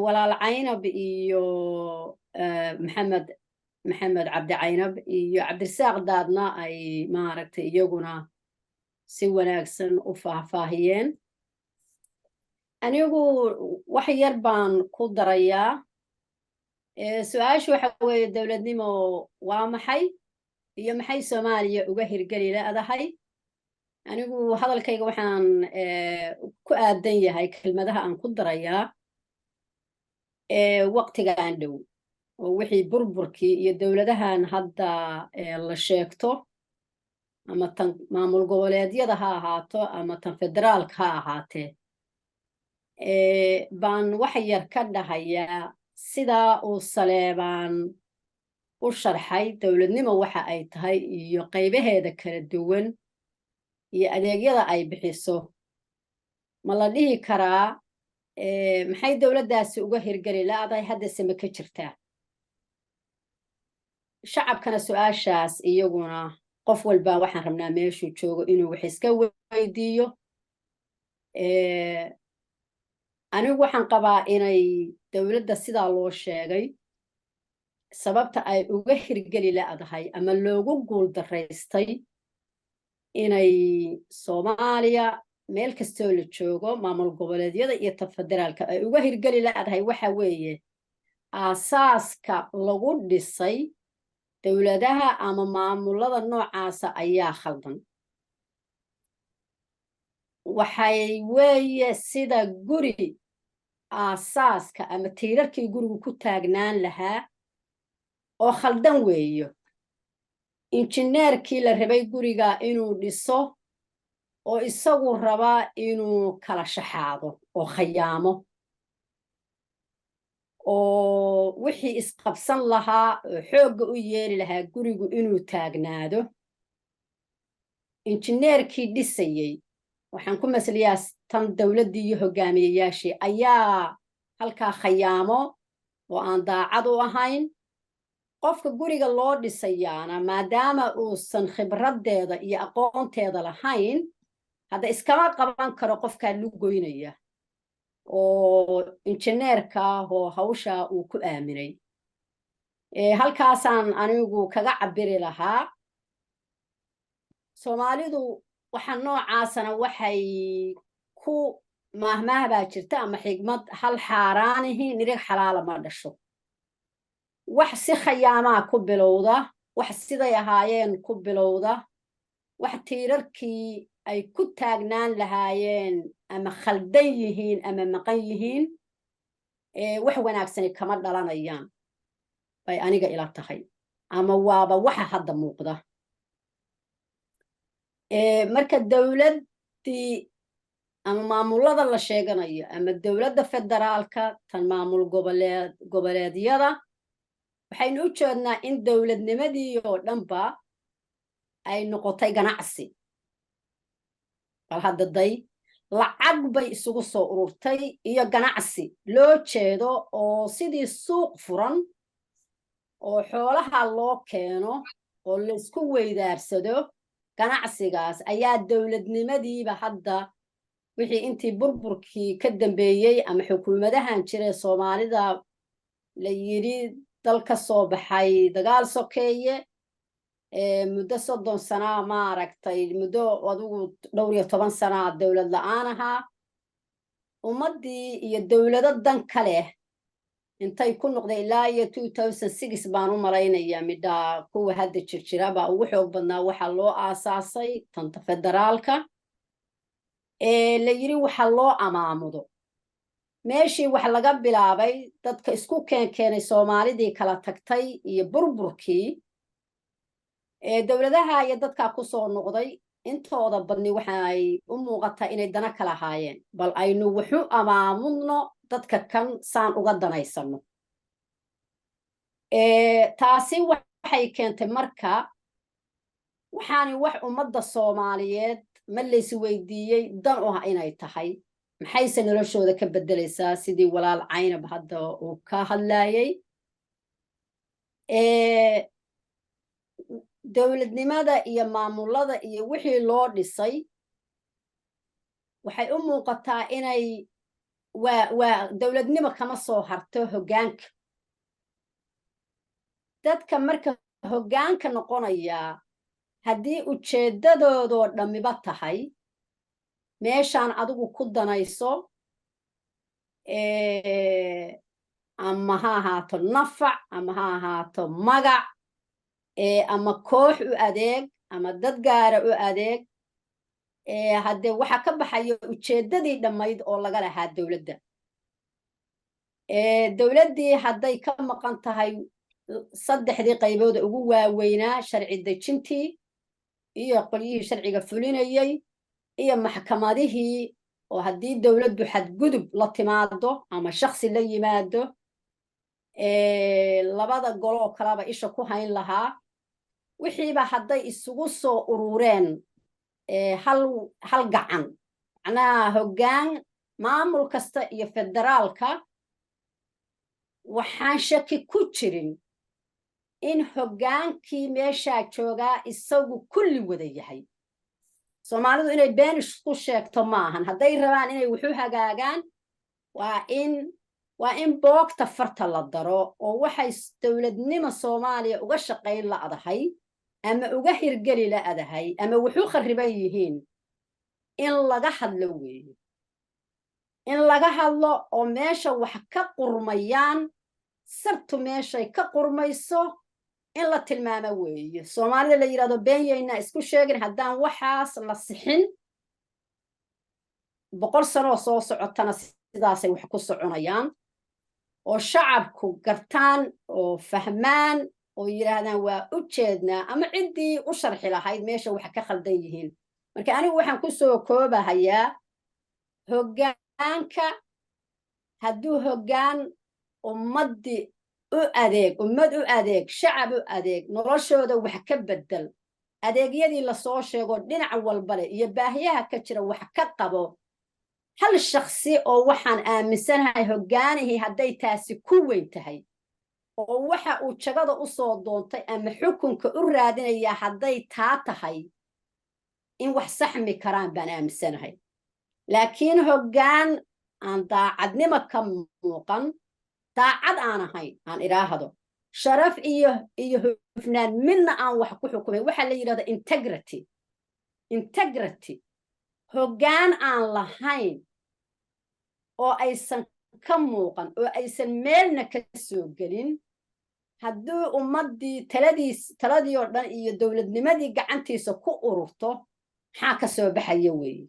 walaal Caynab iyo maxamed cabdi Caynab iyo Cabdirasaaq Daadna ay maaragtay iyaguna si wanaagsan u faahfaahiyeen anigu wax yar baan ku darayaa su'aashu waxa weeye dawladnimo waa maxay iyo maxay Soomaaliya uga hirgeli leedahay anigu hadalkayga waxaan ku aadan yahay kelmadaha aan ku darayaa waqtigaan dhow oo wixii burburkii iyo dawladahan hadda la sheegto ama tan maamul goboleedyada ha ahaato ama tan federaalka ha ahaatee baan wax yar ka dhahayaa sidaa uu Saleebaan u sharxay dawladnimo waxa ay tahay iyo qaybaheeda kala duwan iyo adeegyada ay bixiso ma la dhihi karaa maxay dawladdaasi uga hirgeli leedahay haddase ma ka jirtaa shacabkana su'aashaas iyaguna qof walba waxaan rabnaa meeshuu joogo inuu wax iska weydiiyo anigu waxaan qabaa inay dawladda sidaa loo sheegay sababta ay uga hirgeli leedahay ama loogu guul daraystay inay Soomaaliya meel kastoo la joogo maamul goboleedyada iyo tan federaalka ay uga hirgeli leedahay waxa weeye aasaaska lagu dhisay dawladaha ama maamulada noocaasa ayaa khaldan waxay weeye sida guri aasaaska ama tiirarkii gurigu ku taagnaan lahaa oo khaldan weeyo injineerkii la rabay guriga inuu dhiso oo isagu rabaa inuu kala shaxaado oo khayaamo oo wixii isqabsan lahaa oo xoogga u yeeli lahaa gurigu inuu taagnaado injineerkii dhisayey waxaan ku masliyaa tan dawladdii iyo hogaamiyeyaashii ayaa halkaa khayaamo oo aan daacad u ahayn qofka guriga loo dhisayaana maadaama uusan khibraddeeda iyo aqoonteeda lahayn hadda iskama qaban karo qofkaa lu goynaya oo injineerka ah oo hawsha uu ku aaminay halkaasaan anigu kaga cabiri lahaa Soomaalidu waxa noocaasana waxay ku mahmaah baa jirta ama xigmad hal xaaraanihi nirig xalaala ma dhasho wax si khayaamaa ku bilowda wax siday ahaayeen ku bilowda wax tiirarkii ay ku taagnaan lahaayeen ama khaldan yihiin ama maqan yihiin wax wanaagsan kama dhalanayaan bay aniga ila tahay ama waaba waxa hadda muuqda marka dawladdii ama maamulada la sheeganayo ama dawladda federaalka tan maamul goboleedyada waxaynu u jeednaa in dawladnimadii oo dhanba ay noqotay ganacsi bal hadda day lacag bay isugu soo ururtay iyo ganacsi loo jeedo oo sidii suuq furan oo xoolaha loo keeno oo la isku weydaarsado ganacsigaas ayaa dawladnimadiiba hadda wixii intii burburkii ka dambeeyey ama xukuumadahan jiray Soomaalida la yiri dal ka soo baxay dagaal sokeeye muddo 30 sano ma aragtay muddo adigu dhowr iyo 10 sano dawlad la'aan ahaa ummadii iyo dawlado dan kale intay ku noqday ilaa iyo 2006 baan u malaynayaa midda kuwa hadda jirjira baa ugu xoog badnaa waxa loo aasaasay tanta federaalka la yiri waxa loo amaamudo meeshii wax laga bilaabay dadka isku keenay Soomaalidii kala tagtay iyo burburkii dawladaha iyo dadka ku soo noqday intooda badni waxa ay u muuqataa inay dana kala haayeen bal aynu wuxuu amaamudno dadka kan saan uga danaysano taasi waxay keentay marka waxaani wax ummadda Soomaaliyeed ma la isweydiiyay dan u ah inay tahay maxayse noloshooda ka bedelaysaa sidii walaal Caynab hadda uu ka hadlayay dawladnimada iyo maamulada iyo wixii loo dhisay waxay u muuqataa inay waa dawladnimo kama soo harto hoggaanka dadka marka hoggaanka noqonaya haddii ujeedadoodoo dhammiba tahay meeshaan adigu ku danayso ama ha ahaato nafac ama ha ahaato magac ama koox u adeeg ama dad gaara u adeeg haddee waxa ka baxaya ujeeddadii dhammayd oo laga lahaa dawladda dawladdii hadday ka maqan tahay saddexdii qaybooda ugu waaweynaa sharci dejintii iyo qolyihii sharciga fulinayay iyo maxkamadihii oo haddii dawladdu xadgudub la timaado ama shakhsi la yimaado labada goloo kalaba isha ku hayn lahaa wixiiba hadday isugu soo urureen hal gacan macnaha hoggaan maamul kasta iyo federaalka waxaan shaki ku jirin in hoggaankii meeshaa joogaa isagu kulli wada yahay Soomaalidu inay been isku sheegto maahan hadday rabaan inay wuxuu hagaagaan waa in boogta farta la daro oo waxay dawladnimo Soomaaliya uga shaqayn la'adahay ama uga hirgeli la'adahay ama wuxuu khariban yihiin in laga hadlo weeye in laga hadlo oo meesha wax ka qurmayaan sartu meeshay ka qurmayso in la tilmaamo weeye Soomaalida la yiraahdo beenyayna isku sheegin haddaan waxaas la sixin 100 sano soo socotana sidaasay wax ku soconayaan oo shacabku gartaan oo fahmaan oo yiraahdaan waa u jeednaa ama ciddii u sharxi lahayd meesha wax ka khaldan yihiin marka anigu waxaan ku soo koobahayaa hoggaanka hadduu hoggaan ummad u adeeg shacab u adeeg noloshooda wax ka bedel adeegyadii la soo sheego dhinac walba leh iyo baahiyaha ka jira wax ka qabo hal shakhsi oo waxaan aaminsanahay hoggaanihii hadday taasi ku weyn tahay oo waxa uu jagada u soo doontay ama xukunka u raadinaya hadday taa tahay in wax saxmi karaan baan aaminsanahay laakiin hoggaan aan daacadnimo ka muuqan daacad aan ahayn aan idhaahdo sharaf iyo hufnaan midna aan wax ku xukumayn waxaa la yidhahda integrity hoggaan aan lahayn oo aysan ka muuqan oo aysan meelna ka soo gelin haddii ummaddii taladii oo dhan iyo dowladnimadii gacantiisa ku ururto maxaa ka soo baxaya weeye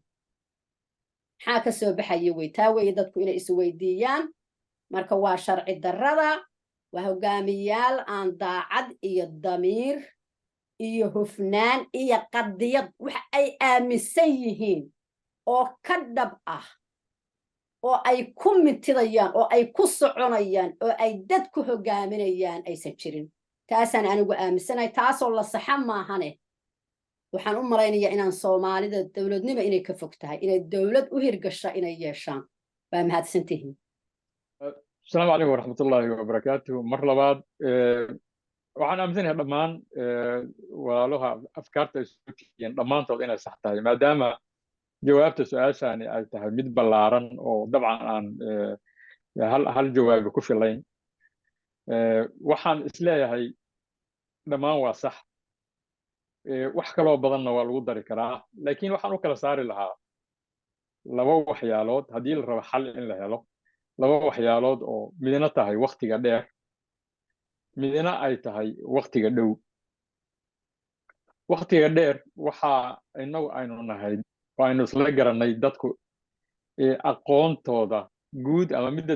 taa weeye dadku inay isweydiiyaan marka waa sharci darrada waa hogaamiyaal aan daacad iyo damiir iyo hufnaan iyo qadiyad wax ay aaminsan yihiin oo ka dhab ah oo ay ku mintidayaan oo ay ku soconayaan oo ay dad ku hogaaminayaan aysan jirin taasaan anigu aaminsanahay taasoo la saxa maahane waxaan u malaynayaa inaan soomaalida dowladnimo inay ka fog tahay inay dowlad u hirgasha inay yeeshaan waa mahadsantihiin السلام عليكم ورحمة الله وبركاته مرة بعد waxaan aaminsanahay dhammaan walaalaha afkaarta iskuulkiin dhammaantood inay sax tahay maadaama jawaabta su-aashaani ay tahay mid ballaaran oo dabcan aan hal jawaabi ku filayn waxaan isleeyahay dhammaan waa sax wax kaloo badanna waa lagu dari karaa laakiin waxaan u kala saari lahaa laba waxyaalood haddii la rabo xal in la helo laba waxyaalood oo midna tahay waqtiga dheer midna ay tahay waqtiga dhow waqtiga dheer waxa inagu aynu nahay oo aynu isla garanay dadku aqoontooda guud ama midda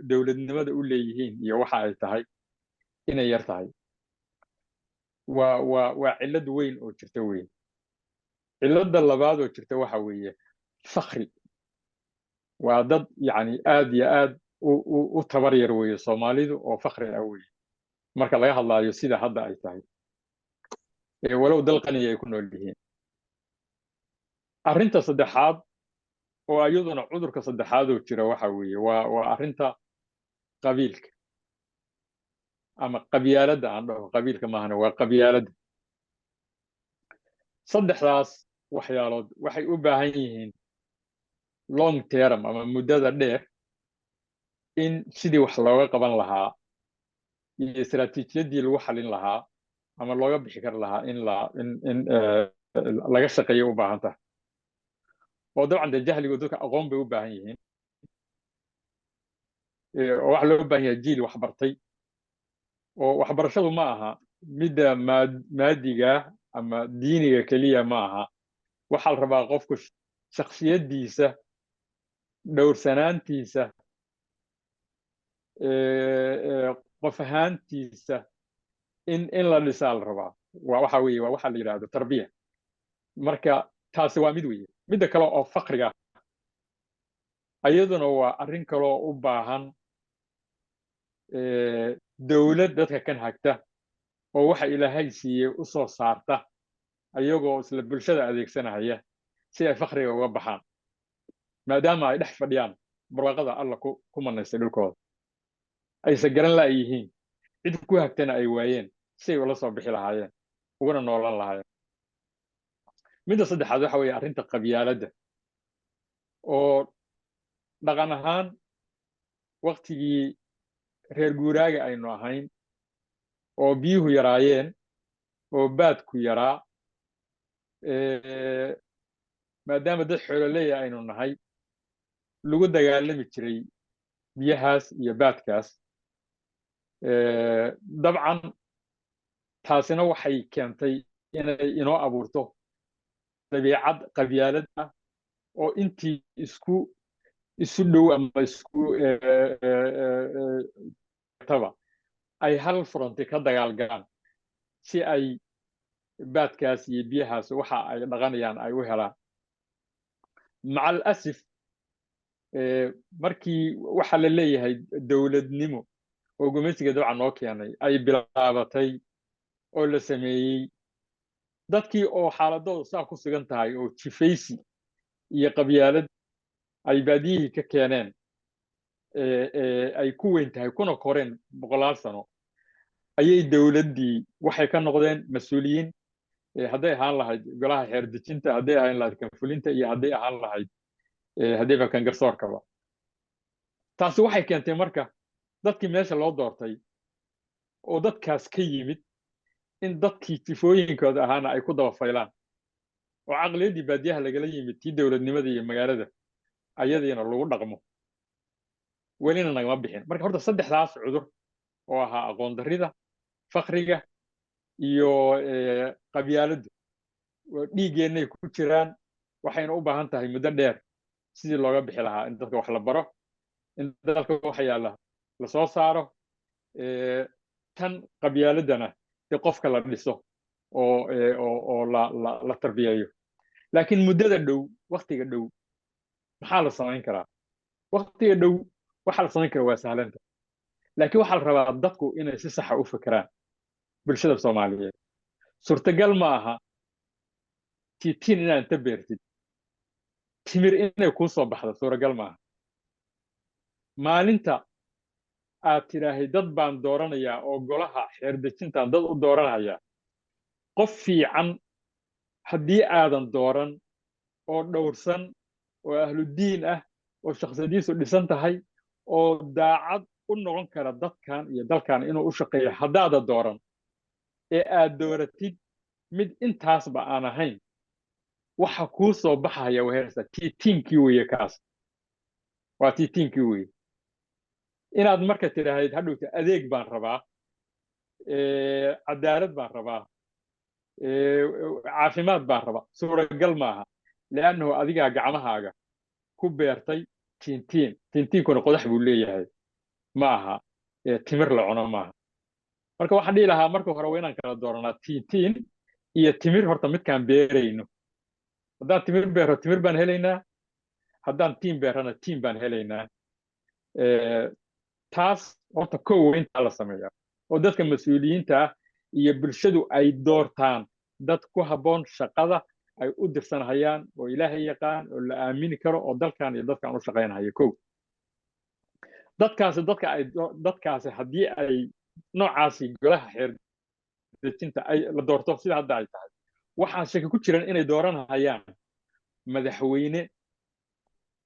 dowladnimada u leeyihiin iyo waxa ay tahay inay yar tahay waa cillad weyn oo jirta weyn cilladda labaad oo jirta waxa weeye fakri waa dad yani aad iyo aad u tabar yar weeye soomaalidu oo fakri ah weeye marka laga hadlaayo sida hadda ay tahay walow dal qaniya ay ku nool yihiin arrinta saddexaad oo iyaduna cudurka saddexaad oo jira waxa weeye waa arrinta qabiilka ama qabyaaladda aan dhaho qabiilka maahane waa qabyaaladda saddexdaas waxyaalood waxay u baahan yihiin long term ama muddada dheer in sidii wax looga qaban lahaa iyo istaraatiijiyadii lagu xalin lahaa ama looga bixi kari lahaa in laga shaqeeyo u baahan tahay oo dabcan dee jahligu dadka aqoon bay u baahan yihiin oo waxa loo baahan yahay jiil waxbartay oo waxbarashadu ma aha midda maadiga ama diiniga keliya ma aha waxaa la rabaa qofku shakhsiyaddiisa dhowrsanaantiisa qof ahaantiisa in la dhisaa la rabaa waxa weeye waa waxa la yidhaahdo tarbiya marka taasi waa mid weeye midda kale oo fakriga ayaduna waa arrin kaloo u baahan dowlad dadka kan hagta oo waxa ilaahay siiyey u soo saarta ayagoo isla bulshada adeegsanaya si ay fakriga uga baxaan maadaama ay dhex fadhiyaan barwaaqada alla ku manaystay dhulkooda aysan garan la yihiin cid ku hagtana ay waayeen si ay ula soo bixi lahaayeen uguna noolan lahaayeen midda saddexaad waxa weeye arrinta qabyaaladda oo dhaqan ahaan waqtigii reer guuraaga aynu ahayn oo biyuhu yaraayeen oo baadku yaraa maadaama dad xoololeeya aynu nahay lagu dagaalami jiray biyahaas iyo baadkaas dabcan taasina waxay keentay inay inoo abuurto dabiicad qabyaalad ah oo intii isu dhow ama isku taba ay hal fronti ka dagaalgalaan si ay baadkaas iyo biyahaas waxa ay dhaqanayaan ay u helaan macal asif markii waxa la leeyahay dowladnimo oo gumeysiga dabcan noo keenay ay bilaabatay oo la sameeyey dadkii oo xaaladooda saa ku sugan tahay oo jifaysi iyo qabyaalad ay baadiyihii ka keeneen ay ku weyn tahay kuna koreen boqolaal sano ayay dowladdii waxay ka noqdeen mas-uuliyiin hadday ahaan lahayd golaha xeerdejinta hadday ahaan lahayd kanfulinta iyo hadday ahaan lahayd haddayba kan garsoorkaba taasi waxay keentay marka dadkii meesha loo doortay oo dadkaas ka yimid in dadkii tifooyinkooda ahaana ay ku daba faylaan oo caqliyaddii baadiyaha lagala yimid tii dowladnimada iyo magaalada ayadiina lagu dhaqmo welina nagama bixin marka horta saddexdaas cudur oo ahaa aqoon darrida fakriga iyo qabyaaladdu dhiiggeenay ku jiraan waxayna u baahan tahay muddo dheer sidii looga bixi lahaa in dadka wax la baro in dalka waxa yaalla la soo saaro tan qabyaaladana dee qofka la dhiso oo la tarbiyeeyo laakiin muddada dhow waktiga dhow maxaa la samayn karaa waktiga dhow waxa la samayn karaa waa sahlanta laakiin waxaa la rabaa dadku inay si saxa u fekeraan bulshada soomaaliyeed suurtagal ma aha tiitiin inaad inta beertid timir inay kuu soo baxdo suuragal maaha maalinta aad tidhaahay dad baan dooranayaa oo golaha xeerdejintaan dad u dooranayaa qof fiican haddii aadan dooran oo dhowrsan oo ahludiin ah oo shakhsiyadiisu dhisan tahay oo daacad u noqon kara dadkan iyo dalkan inuu u shaqeeyo haddaada dooran ee aad dooratid mid intaasba aan ahayn waxa kuu soo baxaya weerarsa tiitiinkii weeye kaas waa tiitiinkii weeye inaad marka tidhaahayd hadhowta adeeg baan rabaa cadaalad baan rabaa caafimaad baan rabaa suuragal maaha li'annahu adigaa gacmahaaga ku beertay tiintiinkuna qodax buu leeyahay ma aha timir la cuno maaha marka waxaan dhihi lahaa marka hore waa inaan kala dooranaa tiintiin iyo timir horta midkaan beerayno haddaan timir beero timir baan helaynaa haddaan tiin beerana tiin baan helaynaa taas horta kow intaa la sameeyaa oo dadka mas-uuliyiinta ah iyo bulshadu ay doortaan dad ku habboon shaqada ay u dirsanhayaan oo ilaahay yaqaan oo la aamini karo oo dalkan iyo dadkan u shaqaynahaya kow dadkaasi haddii ay noocaasi golaha xeerdejinta ay la doorto sida hadda ay tahay waxaan shaki ku jiran inay dooranhayaan madaxweyne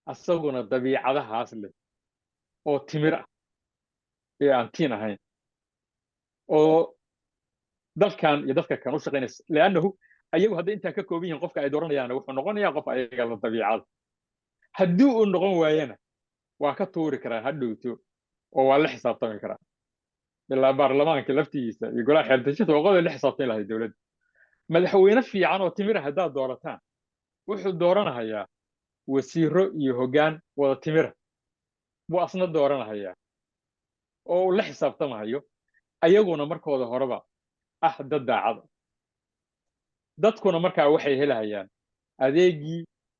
asaguna dabiicadahaas leh oo timir ah ee aan tiin ahayn oo dalkan iyo dadka kan u shaqaynaysa li'annahu ayagu hadday intaa ka kooban yihiin qofka ay dooranayaan wuxuu noqonayaa qof ayaga la dabiicada haddii uu noqon waayana waa ka tuuri karaan hadhowto oo waa la xisaabtami karaa ilaa baarlamaanka laftigiisa iyo golaha xeerdejinta waa qodob la xisaabtami lahay dowladda madaxweyne fiican oo timir ah haddaad doorataan wuxuu dooranahayaa wasiiro iyo hoggaan wada timira buu asna dooranahayaa oo uu la xisaabtamahayo ayaguna markooda horeba ah dad daacada dadkuna markaa waxay helahayaan adeegii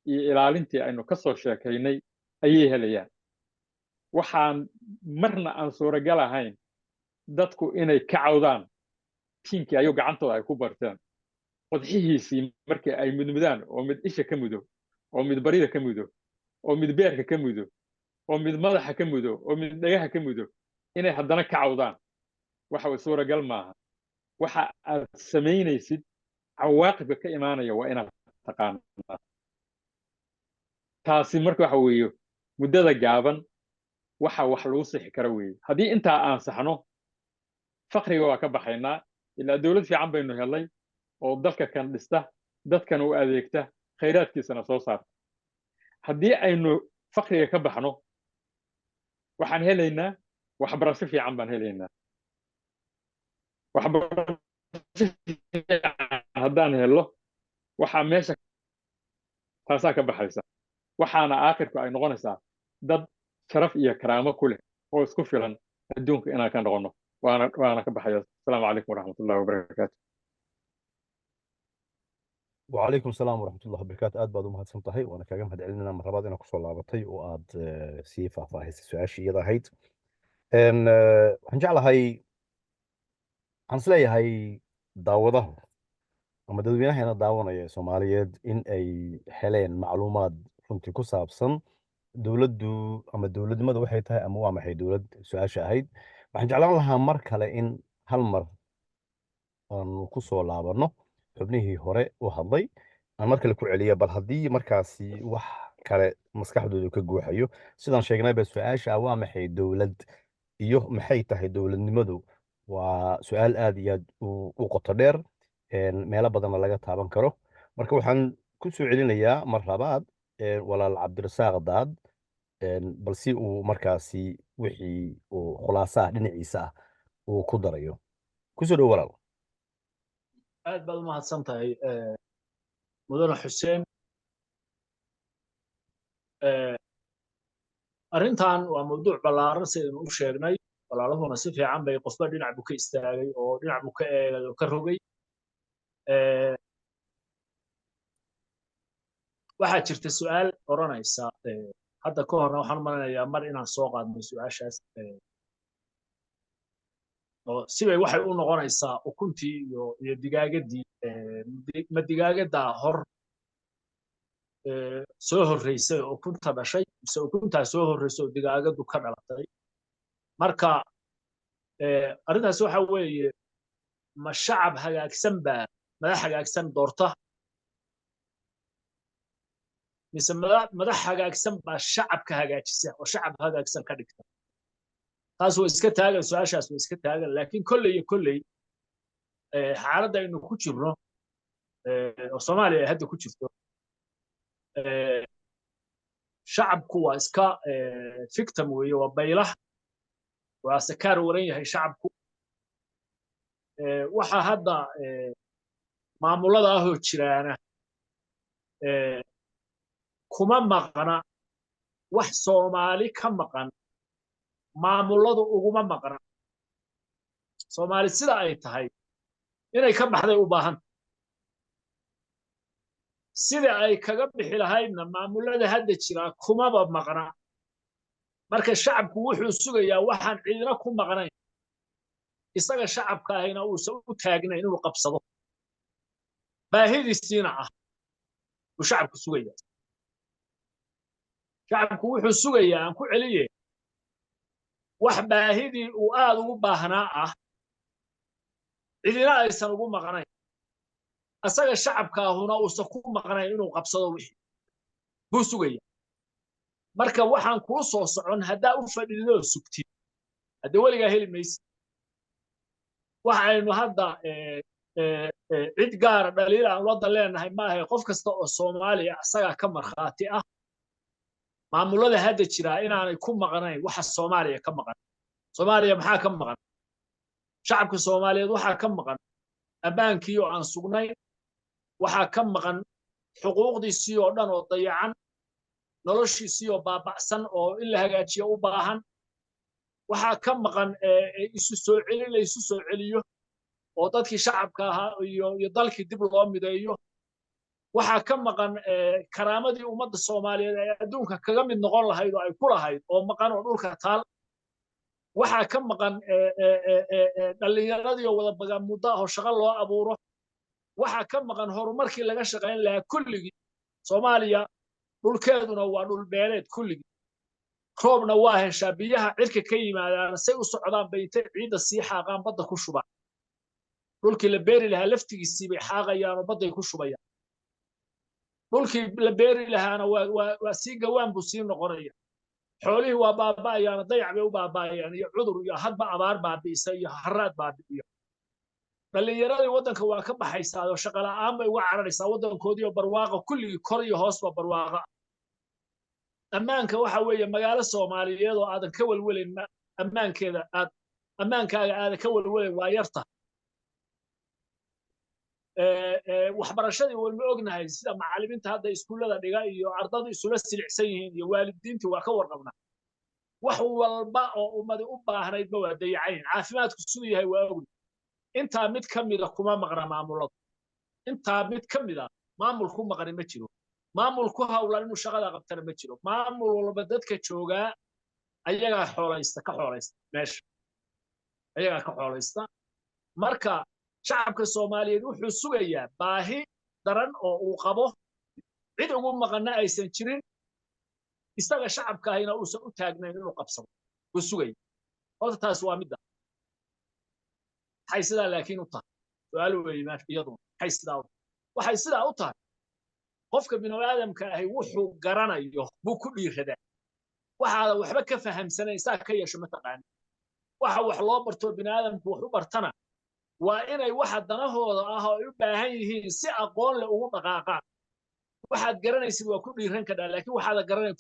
iyo ilaalintii aynu ka soo sheekaynay ayay helayaan waxaan marna aan suuragal ahayn dadku inay ka cawdaan tiinkii ayuu gacantooda ay ku barteen qodxihiisii markii ay mudmudaan oo mid isha ka mudo oo mid barida ka mudo oo mid beerka ka mudo oo mid madaxa ka mudo oo mid dhagaha ka mudo inay haddana ka cawdaan waxa way suuragal maaha waxa aad samaynaysid cawaaqibka ka imaanaya waa inaad taqaanaa taasi marka waxa weeye muddada gaaban waxa wax lagu sixi kara weeye haddii intaa aan saxno fakriga waa ka baxaynaa ilaa dowlad fiican baynu helnay oo dalka kan dhista dadkan u adeegta khayraadkiisana soo saarta haddii aynu fakriga ka baxno waxaan helaynaa waxbarasho fiican baan helaynaa waxbarasho fiican haddaan helo waxaa meesha taasaa ka baxaysa waxaana aakhirku ay noqonaysaa dad sharaf iyo karaamo ku leh oo isku filan adduunka inaan ka noqono waana ka baxaya asalaamu calaykum waraxmatullahi wabarakaatu وعليكم السلام ورحمة الله وبركاته aad baad u mahadsan tahay waana kaaga mahad celinayna mar labaad inaad kusoo laabatay oo aad sii faahfaahisay su-aashii iyada ahayd waxaan jeclahay waxaan isleeyahay daawadahu ama dadweynaheena daawanaya soomaaliyeed in ay heleen macluumaad runtii ku saabsan dowladdu ama dowladnimadu waxay tahay ama waa maxay dowlad su-aasha ahayd waxaan jeclaan lahaa mar kale in hal mar aanu ku soo laabanno xubnihii hore u hadlay aan mar kale ku celiya bal haddii markaasi wax kale maskaxdoodu ka guuxayo sidaan sheegnayba su-aasha waa maxay dowlad iyo maxay tahay dowladnimadu waa su-aal aad iyo aad u qoto dheer meelo badanna laga taaban karo marka waxaan ku soo celinayaa mar labaad walaal cabdirasaaq daad bal si uu markaasi wixii uu khulaasaha dhinaciisa ah uu ku darayo kusoo dhow walaal aad baad u mahadsan tahay mudane xuseen arrintan waa mawduuc ballaaran sidaynu u sheegnay walaalahuna si fiican bay qofba dhinac buu ka istaagay oo dhinac buu ka eegay oo ka rogay waxaa jirta su'aal odhanaysa hadda ka horna waxaan u malinayaa mar inaan soo qaadnay su-aashaas oo sibay waxay u noqonaysaa ukuntii iyo digaagadii ma digaagaddaa hor soo horreysay oo ukunta dhashay mise ukuntaa soo horreysay oo digaagadu ka dhalatay marka arrintaas waxa weeye ma shacab hagaagsan baa madax hagaagsan doorta mise madax hagaagsan baa shacabka hagaajisa oo shacab hagaagsan ka dhigta taas waa iska taagan su-aashaas waa iska taagan laakiin kolley iyo kolley xaaladda aynu ku jirno oo soomaaliya ay hadda ku jirto shacabku waa iska victim weeye waa baylah waa sakaar waran yahay shacabku waxaa hadda maamulada ahoo jiraana kuma maqna wax soomaali ka maqan maamuladu uguma maqna soomaali sida ay tahay inay ka baxday u baahan sida ay kaga bixi lahaydna maamulada hadda jira kumaba maqna marka shacabku wuxuu sugayaa waxaan ciidina ku maqnayn isaga shacabka ahina uusan u taagnayn inuu qabsado baahidiisiina ah uu shacabku sugayaa shacabku wuxuu sugayaa aan ku celiye wax baahidii uu aad ugu baahnaa ah cidina aysan ugu maqnayn asaga shacabka ahuna uusan ku maqnayn inuu qabsado wixii buu sugayaa marka waxaan kuu soo socon haddaa u fadhiidoo sugtid hadda weligaa heli maysid waxaynu hadda cid gaara dhaliil aan wadda leenahay maahay qof kasta oo soomaaliya asagaa ka markhaati ah maamulada hadda jiraa inaanay ku maqnayn waxa soomaaliya ka maqan soomaaliya maxaa ka maqan shacabka soomaaliyeed waxaa ka maqan ammaankii oo aan sugnayn waxaa ka maqan xuquuqdiisii oo dhan oo dayacan noloshiisii oo baaba'san oo in la hagaajiyo u baahan waxaa ka maqan isu soo celin la isu soo celiyo oo dadkii shacabka ahaa iyo dalkii dib loo mideeyo waxaa ka maqan karaamadii ummadda soomaaliyeed ee adduunka kaga mid noqon lahayd oo ay ku lahayd oo maqan oo dhulka taal waxaa ka maqan dhallinyaradii oo wada bagaan muddo ah oo shaqo loo abuuro waxaa ka maqan horumarkii laga shaqayn lahaa kulligii soomaaliya dhulkeeduna waa dhul beeleed kulligii roobna waa heshaa biyaha cirka ka yimaadaana say u socdaan bay intay ciidda sii xaaqaan badda ku shubaan dhulkii la beeri lahaa laftigiisii bay xaaqayaan oo badday ku shubayaan dhulkii la beeri lahaana waa sii gawaan buu sii noqonaya xoolihii waa baaba'ayaana dayac bay u baaba'ayaan iyo cudur iyo hadba abaar baabi'isa iyo haraad baabi'iyo dhallinyaradii waddanka waa ka baxaysaa oo shaqo la'aan bay uga cararaysaa waddankoodii oo barwaaqa kulligii kor iyo hoosba barwaaqa ammaanka waxa weeye magaalo soomaaliyeed oo aadan ka welwelayn ammaankeeda ammaankaaga aadan ka welwelayn waa yarta waxbarashadii walma ognahay sida macallimiinta hadda iskuullada dhiga iyo ardadu isula silicsan yihiin iyo waalidiintii waa ka warqabnaa wax walba oo ummadi u baahnaydba waa dayacayn caafimaadku siduu yahay waa ogni intaa mid ka mida kuma maqna maamuladu intaa mid ka mida maamul ku maqni ma jiro maamul ku hawlan inuu shaqada qabtana ma jiro maamul walba dadka joogaa ayagaa ka xoolaysta meesha ayagaa ka xoolaysta marka shacabka soomaaliyeed wuxuu sugayaa baahi daran oo uu qabo cid ugu maqanna aysan jirin isaga shacabka ahina uusan u taagnayn inuu qabsado wuu sugaya horta taas waa midda maxay sidaa laakiin u tahay su-aal weeye iyaduna maxay sidaa u tahay waxay sidaa u tahay qofka bini'aadamka ahi wuxuu garanayo buu ku dhiiradaa waxaad waxba ka fahamsanaysaa ka yeesho mataqaan waxa wax loo barto bini'aadamku wax u bartana waa inay waxa danahooda ah oo ay u baahan yihiin si aqoon leh ugu dhaqaaqaan waxaad garanaysid waa ku dhiiran kadhaa laakiin waxaad garanayn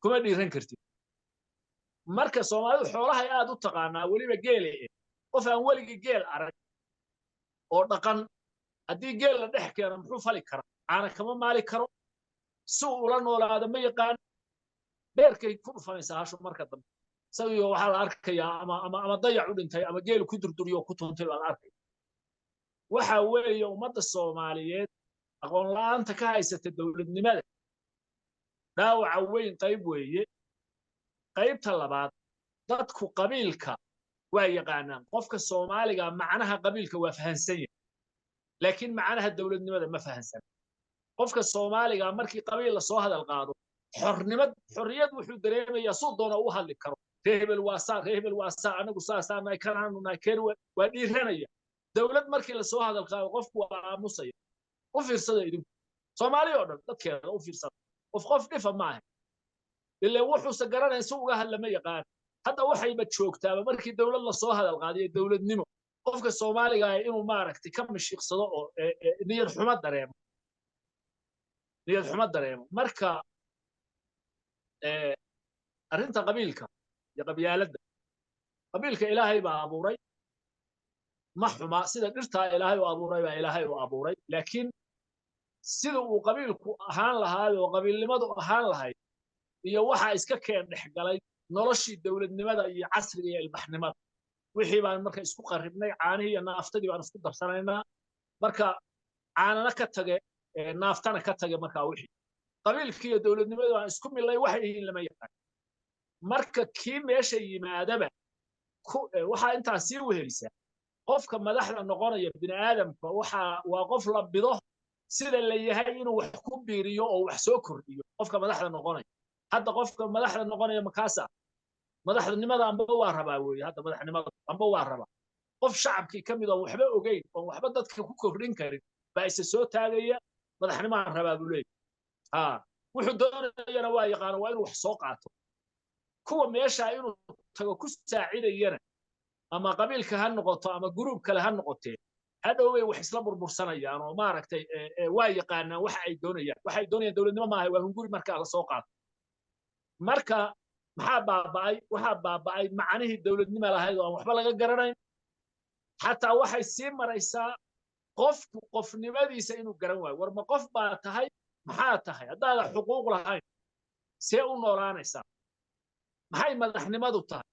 kuma dhiiran kartid marka Soomaalidu xoolaha ay aad u taqaanaa waliba geele qof aan weligii geel arag oo dhaqan haddii geel la dhex keeno muxuu fali karaa caana kama maali karo si uu ula noolaado ma yaqaan beerkay ku dhufanaysaa hashu marka dambe isagiyo waxaa la arkayaa ama dayac u dhintay ama geel ku durduriyo ku tuntay baa la arkaya waxa weeye ummadda Soomaaliyeed aqoon la'aanta ka haysata dawladnimada dhaawaca weyn qayb weeye qaybta labaad dadku qabiilka waa yaqaanaan qofka Soomaaliga macnaha qabiilka waa fahansan yahay laakiin macnaha dawladnimada ma fahansan qofka Soomaaliga markii qabiil la soo hadal qaado xorriyad wuxuu dareemayaa soo doona u hadli karo reebel waa saa anagu saasana kanaanuna keen waa dhiiranaya dawlad markii la soo hadal qaado qofku waa aamusaya u fiirsada idinku Soomaali oo dhan dadkeeda u fiirsada qof dhifa ma aha ilaa wuxuu garanay si uga hadla ma yaqaan hadda waxayba joogtaaba markii dawlad la soo hadal qaadiyo dawladnimo qofka Soomaaliga ah inuu maaragtay ka mishiiqsado oo niyad xumo dareemo marka arrinta qabiilka iyo qabiilka Ilaahay baa abuuray ma xuma sida dhirta Ilaahay oo abuuray baa Ilaahay oo abuuray laakiin sida uu qabiilku ahaan lahaa oo qabiilnimadu ahaan lahayd iyo waxa iska keen dhexgalay noloshii dawladnimada iyo casriga iyo ilbaxnimada wixii baan marka isku qaribnay caanihi iyo naaftadii baan isku darsanaynaa marka caanana ka tage naaftana ka tage marka wixii qabiilkii iyo dawladnimadu aan isku milay waxay yihiin lama yaqaan marka kii meesha yimaadaba waxa intaas sii wehelisa qofka madaxda noqonaya bini'aadamka waa qof la bido sida la yahay inuu wax ku biiriyo oo wax soo kordhiyo qofka madaxda noqonaya hadda qofka madaxda noqonaya makaasa madaxnimada amba waa rabaa weeye hadda madaxnimada amba waa rabaa qof shacabkii ka mid oo waxba ogeyn oo waxba dadka ku kordhin karin baa isa soo taagaya madaxnimadan rabaa buu leeyahay wuxuu doonayana waa yaqaan waa inuu wax soo qaato kuwa meesha inuu tago ku saacidayana ama qabiilka ha noqoto ama group kale ha noqotee hadhoway wax isla burbursanayaan oo maaragtay waa yaqaanaan waxay doonayaan dawladnimo maaha waa hunguri marka la soo qaato marka waxaa baaba'ay macnihii dawladnimo lahayd oo aan waxba laga garanayn xataa waxay sii maraysaa qofku qofnimadiisa inuu garan waayo war ma qof baa tahay maxaa tahay haddaada xuquuq lahayn see u noolaanaysaa maxay madaxnimadu tahay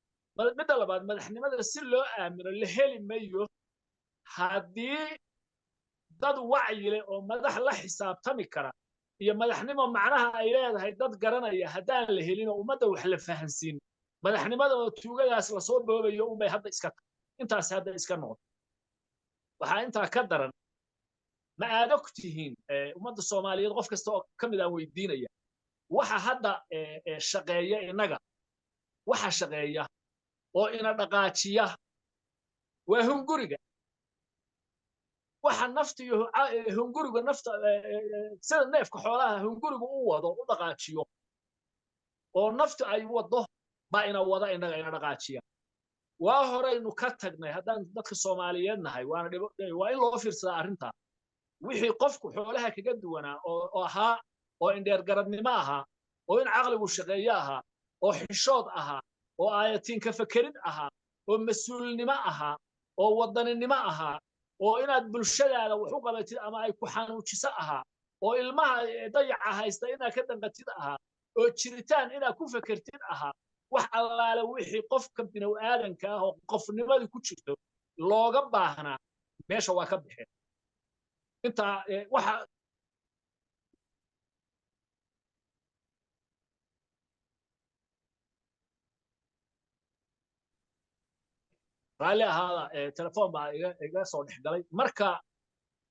midda labaad madaxnimada si loo aamino la heli mayo haddii dad wacyi leh oo madax la xisaabtami kara iyo madaxnimo macnaha ay leedahay dad garanaya haddaan la helin oo ummadda wax la fahansiin madaxnimada oo tuugadaas la soo boobayo unbay hadda intaas hadda iska noqon waxaa intaa ka daran ma aad og tihiin ummadda Soomaaliyeed qof kasta oo ka mid ah weydiinaya waxa hadda shaqeeya inaga waxa shaqeeya oo ina dhaqaajiya waa hunguriga waxa naftiyo hunguriga nafta sida neefka xoolaha hunguriga u wado u dhaqaajiyo oo nafta ay wado baa ina wada inaga ina dhaqaajiya waa horeynu ka tagnay haddaan dadka Soomaaliyeed nahay waa in loo fiirsadaa arrinta wixii qofku xoolaha kaga duwanaa oo ahaa oo indheer garadnimo ahaa oo in caqligu shaqeeyo ahaa oo xishood ahaa oo aayatiin ka fakerid ahaa oo mas'uulnimo ahaa oo wadaninimo ahaa oo inaad bulshadaada wax u qabatid ama ay ku xanuujiso ahaa oo ilmaha dayaca haysta inaad ka danqatid ahaa oo jiritaan inaad ku fakertid ahaa wax allaale wixii qofka bini'aadanka ah oo qofnimadii ku jirto looga baahnaa meesha waa ka baxeen inta waxa raalli ahaada telefoon baa iga soo dhexgalay marka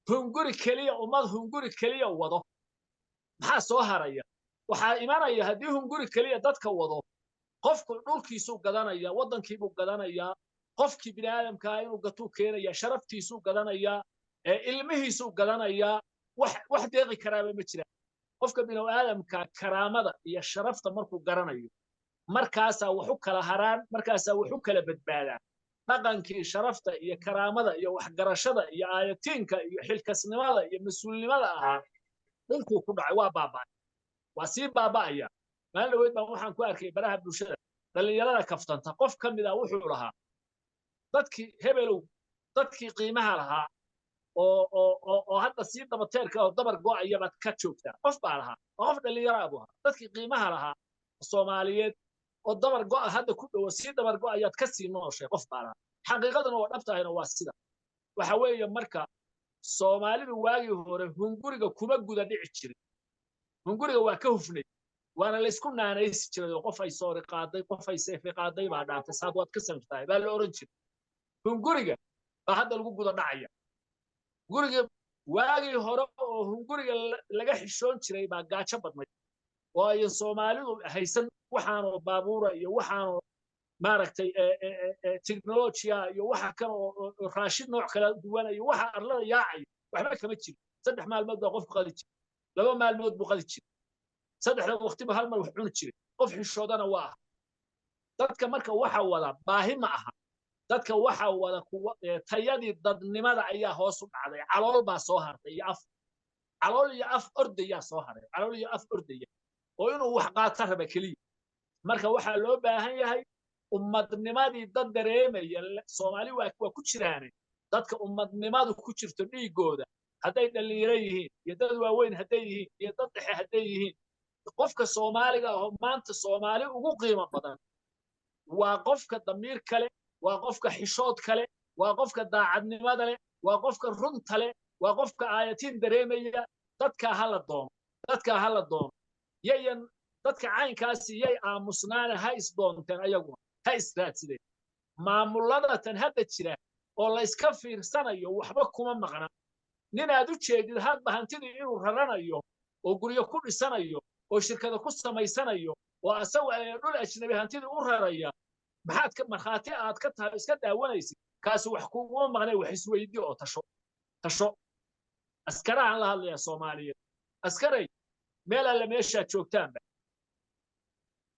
hunguri keliya ummad hunguri keliya wado maxaa soo haraya waxaa imanaya haddii hunguri keliya dadka wado qofku dhulkiisuu gadanaya waddankiibuu gadanayaa qofkii bini'aadamkaa inuu gatuu keenaya sharaftiisuu gadanayaa ilmihiisuu gadanayaa wax deeqi karaaba ma jiraan qofka binu aadamka karaamada iyo sharafta markuu garanayo markaasaa wax u kala haraan markaasaa wax u kala badbaadaan dhaqankii sharafta iyo karaamada iyo waxgarashada iyo aayatiinka iyo xilkasnimada iyo mas-uulnimada ahaa dhulkuu ku dhacay waa baaba'ay waa sii baaba'aya maalin dhaweyd baan waxaan ku arkay baraha bulshada dhallinyarada kaftanta qof ka mid ah wuxuu lahaa dadkii hebelow dadkii qiimaha lahaa oo hadda sii dabateerka oo dabar go'aya baad ka joogtaa qof baa lahaa oo qof dhallinyaro abu ahaa dadkii qiimaha lahaa soomaaliyeed oo dabar go'a hadda ku dhowo sii dabar go'ayaad ka sii nooshay qof baa lahaa xaqiiqaduna waa dhabtahayna waa sida waxa weeye marka soomaalidu waagii hore hunguriga kuma guda dhici jirin hunguriga waa ka hufnay waana la isku naanaysi jiray oo qof ay soori qaaday qof ay seefi qaaday baa dhaantay saad waad ka samtahay baa la oran jiray hunguriga baa hadda lagu guda dhacaya guriga waagii hore oo hunguriga laga xishoon jiray baa gaajo badnay oo ay Soomaalidu haysan waxaanoo baabuura iyo waxaanoo maaragtay teknolojiya iyo waxa kale oo raashid nooc kala duwan iyo waxa arlada yaacay waxba kama jiro saddex maalmood baa qofku qadi jiray laba maalmood buu qadi jiray saddexda waqtiba hal mar wax cuni jiray qof xishoodana waa dadka marka waxa wada baahi ma aha dadka waxa wada tayadii dadnimada ayaa hoos u dhacday calool baa soo hartay iyo af calool iyo af ordaya soo haray calool iyo af ordaya oo inuu wax qaato raba kaliya marka waxa loo baahan yahay ummadnimadii dad dareemaya Soomaali waa ku jiraan dadka ummadnimadu ku jirto dhiigooda hadday dhalinyaro yihiin iyo dad waaweyn hadday yihiin iyo dad dhexe hadday yihiin qofka Soomaaliga ah maanta Soomaali ugu qiimo badan waa qofka damiir kale waa qofka xishood kale waa qofka daacadnimada leh waa qofka runta leh waa qofka aayatiin dareemaya dadka hala doono yayan dadka caynkaasi yay aamusnaana ha isdoonteen ayaguna ha israadsideen maamulada tan hadda jira oo la iska fiirsanayo waxba kuma maqna nin aad u jeedid hadba hantidii inuu raranayo oo guryo ku dhisanayo oo shirkado ku samaysanayo oo asagu dhul ajnabi hantidii u raraya maxaad ka markhaati aad ka tahay iska daawanaysid kaasi wax kuuma maqnay wax isweydii oo tasho askarahan la hadlaya Soomaaliyeed askaray meel alla meesha joogtaanba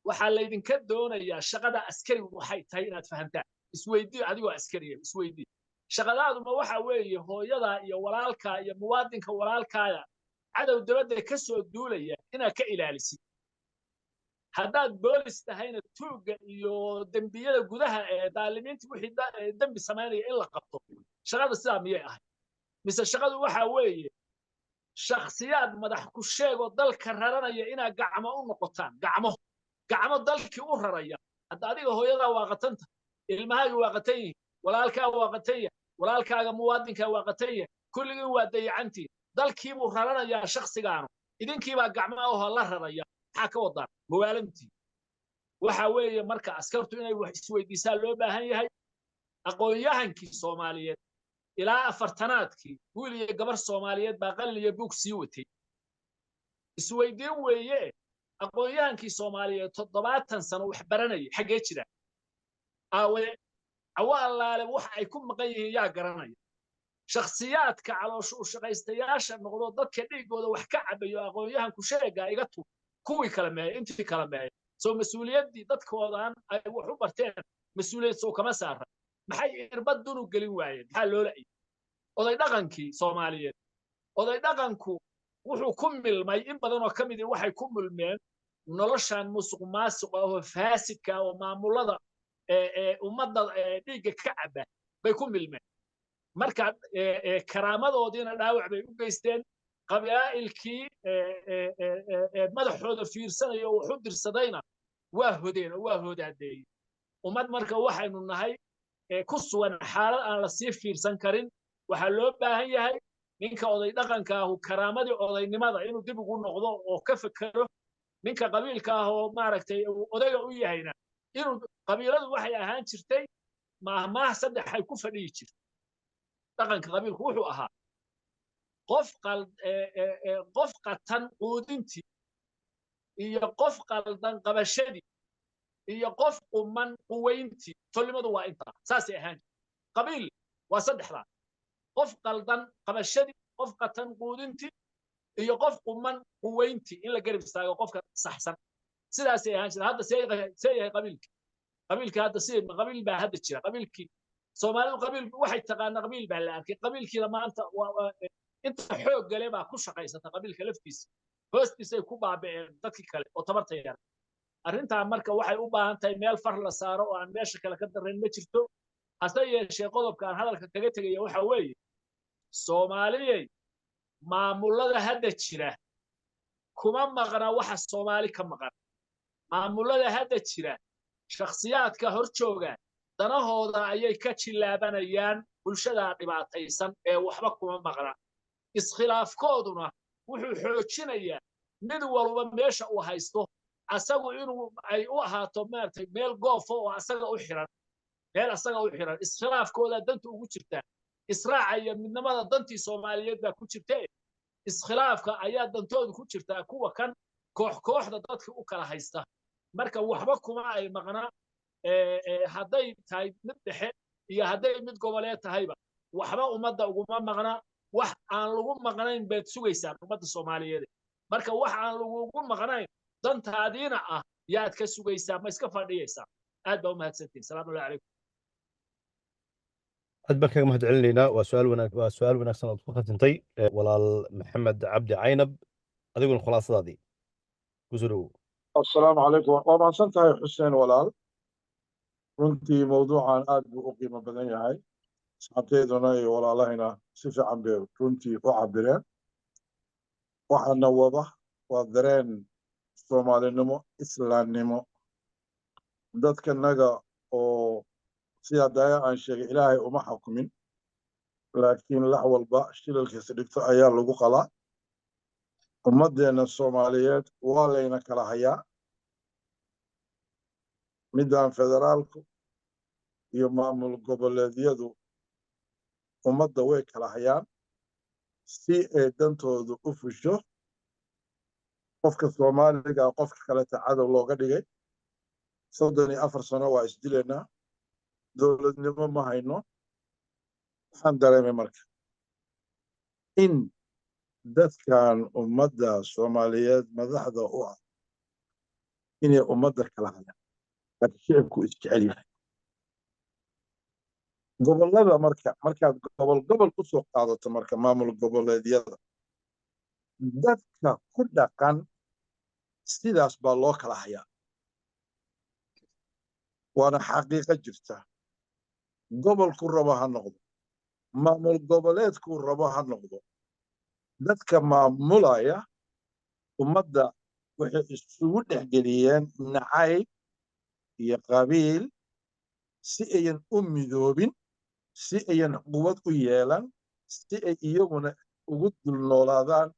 waxaa la idinka doonayaa shaqada askarigu waxay tahay inaad fahantaan isweydii adigoo askariya isweydii shaqadaadu ma waxa weeye hooyada iyo walaalka iyo muwaadinka walaalkaaya cadow dabadda ka soo duulaya inaad ka ilaalisid haddaad boolis tahayna tuuga iyo dembiyada gudaha ee daalimiinta wixii dembi samaynaya in la qabto shaqada sidaa miyay ahay mise shaqadu waxa weeye shakhsiyaad madax ku sheego dalka raranaya inaad gacmo u noqotaan gacmo dalkii u raraya hadda adiga hooyada waa qatanta ilmahaaga waa qatan yihiin walaalkaaga waa qatan yahay walaalkaaga muwaadinka waa qatan yahay kulligiin waa dayacantiin dalkii buu raranayaa shakhsigaanu idinkiibaa gacmaha oo la raraya maxaa ka wadaan mawaalantii waxa weeye marka askartu inay wax isweydiisaa loo baahan yahay aqoon-yahankii Soomaaliyeed ilaa afartanaadkii wiil iyo gabar Soomaaliyeed baa qalin iyo buug sii watay isweydiin weeye aqoon-yahankii Soomaaliyeed 70 sano wax baranayay xagee jira allaale wax ay ku maqan yihiin yaa garanaya shakhsiyaadka caloosha u shaqaystayaasha noqdo dadka dhiigooda wax ka cabayo aqoon-yahanku sheega iga tu kuwii kala meeyay intii kala meeyay soo mas'uuliyaddii dadkoodan ay wax u barteen mas'uuliyad soo kama saara maxay irbad dunu gelin waayeen maxaa loo la'ay oday dhaqankii Soomaaliyeed oday dhaqanku wuxuu ku milmay in badan oo kamid ah waxay ku milmeen noloshan musuqmaasuq oo faasidka oo maamulada ummadda dhiigga ka caba bay ku milmeen marka karaamadoodiina dhaawac bay u geysteen qabaa'ilkii madaxooda fiirsanaya oo wax u dirsadayna waa hodeen oo waa hodaadeeyey ummad marka waxaynu nahay ku sugan xaalad aan la sii fiirsan karin waxaa loo baahan yahay ninka oday dhaqanka ah karaamadii odaynimada inuu dib ugu noqdo oo ka fekero ninka qabiilka ah oo maaragtay odayga u yahayna inuu qabiiladu waxay ahaan jirtay maahmaah saddex ay ku fadhiyi jirtay dhaqanka qabiilku wuxuu ahaa qof qatan quudintii iyo qof qaldan qabashadii iyo qof quman quweyntii tolnimadu waa intaa saasay ahaan qabiil waa saddexdaa qof qaldan qabashadii qof qatan quudintii iyo qof quman quweyntii in la garab istaago qofka saxsan sidaasay ahaan jirta hadda see yahay qabiilkii hadda si qabiil baa hadda jira qabiilkii soomaalidu qabiil waxay taqaanaa qabiil baa la arkay qabiilkiina maanta inta xoog gale baa ku shaqaysata qabiilka laftiisa hoostiisay ku baaba'een dadkii kale oo tabarta yar arrintaa marka waxay u baahan tahay meel far la saaro oo aan meesha kale ka darrayn ma jirto hase yeeshee qodobka aan hadalka kaga tegaya waxa weeye soomaaliyey maamullada hadda jira kuma maqna waxa soomaali ka maqan maamullada hadda jira shakhsiyaadka hor jooga danahooda ayay ka jilaabanayaan bulshada dhibaataysan ee waxba kuma maqna iskhilaafkooduna wuxuu xoojinayaa mid walba meesha uu haysto asagu inuu ay u ahaato maartay meel goofo oo asaga u xiran meel asaga u xiran iskhilaafkooda danta ugu jirta israacaya midnimada dantii Soomaaliyeed baa ku jirtay iskhilaafka ayaa dantoodu ku jirta kuwa kan kooxda dadka u kala haysta marka waxba kuma ay maqna hadday tahay mid dhexe iyo hadday mid goboleed tahayba waxba ummadda uguma maqna wax aan lagu maqnayn baad sugaysaa ummadda Soomaaliyeed marka wax aan lagu maqnayn dantaadiina ah yaad ka sugaysaa ma iska fadhiyaysaa aad baa u mahadsantiin salaamu calaykum aad baan kaga mahad celinaynaa waa su-aal wanaagsan ood ku khasintay walaal maxamed cabdi caynab adiguna khulaasadaadii kusoo dhowow السلام عليكم وما سنتهي حسين ولال runtii mawduucan aad buu u qiimo badan yahay asxaabteeduna iyo walaalahayna si fiican bay runtii u cabireen waxaana wada waa dareen soomaalinimo islaamnimo dadkanaga oo sidaa daya aan sheegay ilaahay uma xukumin laakiin lax walba shilalkiisa dhigto ayaa lagu qalaa ummaddeena soomaaliyeed waa layna kala hayaa midaan federaalku iyo maamul goboleedyadu ummadda way kala hayaan si ay dantoodu u fusho qofka soomaaliga qofka kaleta cadow looga dhigay 34 sano waa isdilaynaa dowladnimo ma hayno waxaan dareemay marka in dadkan ummadda soomaaliyeed madaxda u ah inay ummadda kala hayaan laakiin shicibku isjecel yahay gobollada markaad gobol u soo qaadato marka maamul goboleedyada dadka ku dhaqan sidaas baa loo kala hayaa waana xaqiiqo jirta gobolku rabo ha noqdo maamul goboleedku rabo ha noqdo dadka maamulaya ummadda waxay isugu dhexgeliyeen nacayb iyo qabiil si ayan u midoobin si ayan quwad u yeelan si ay iyaguna ugu dulnoolaadaan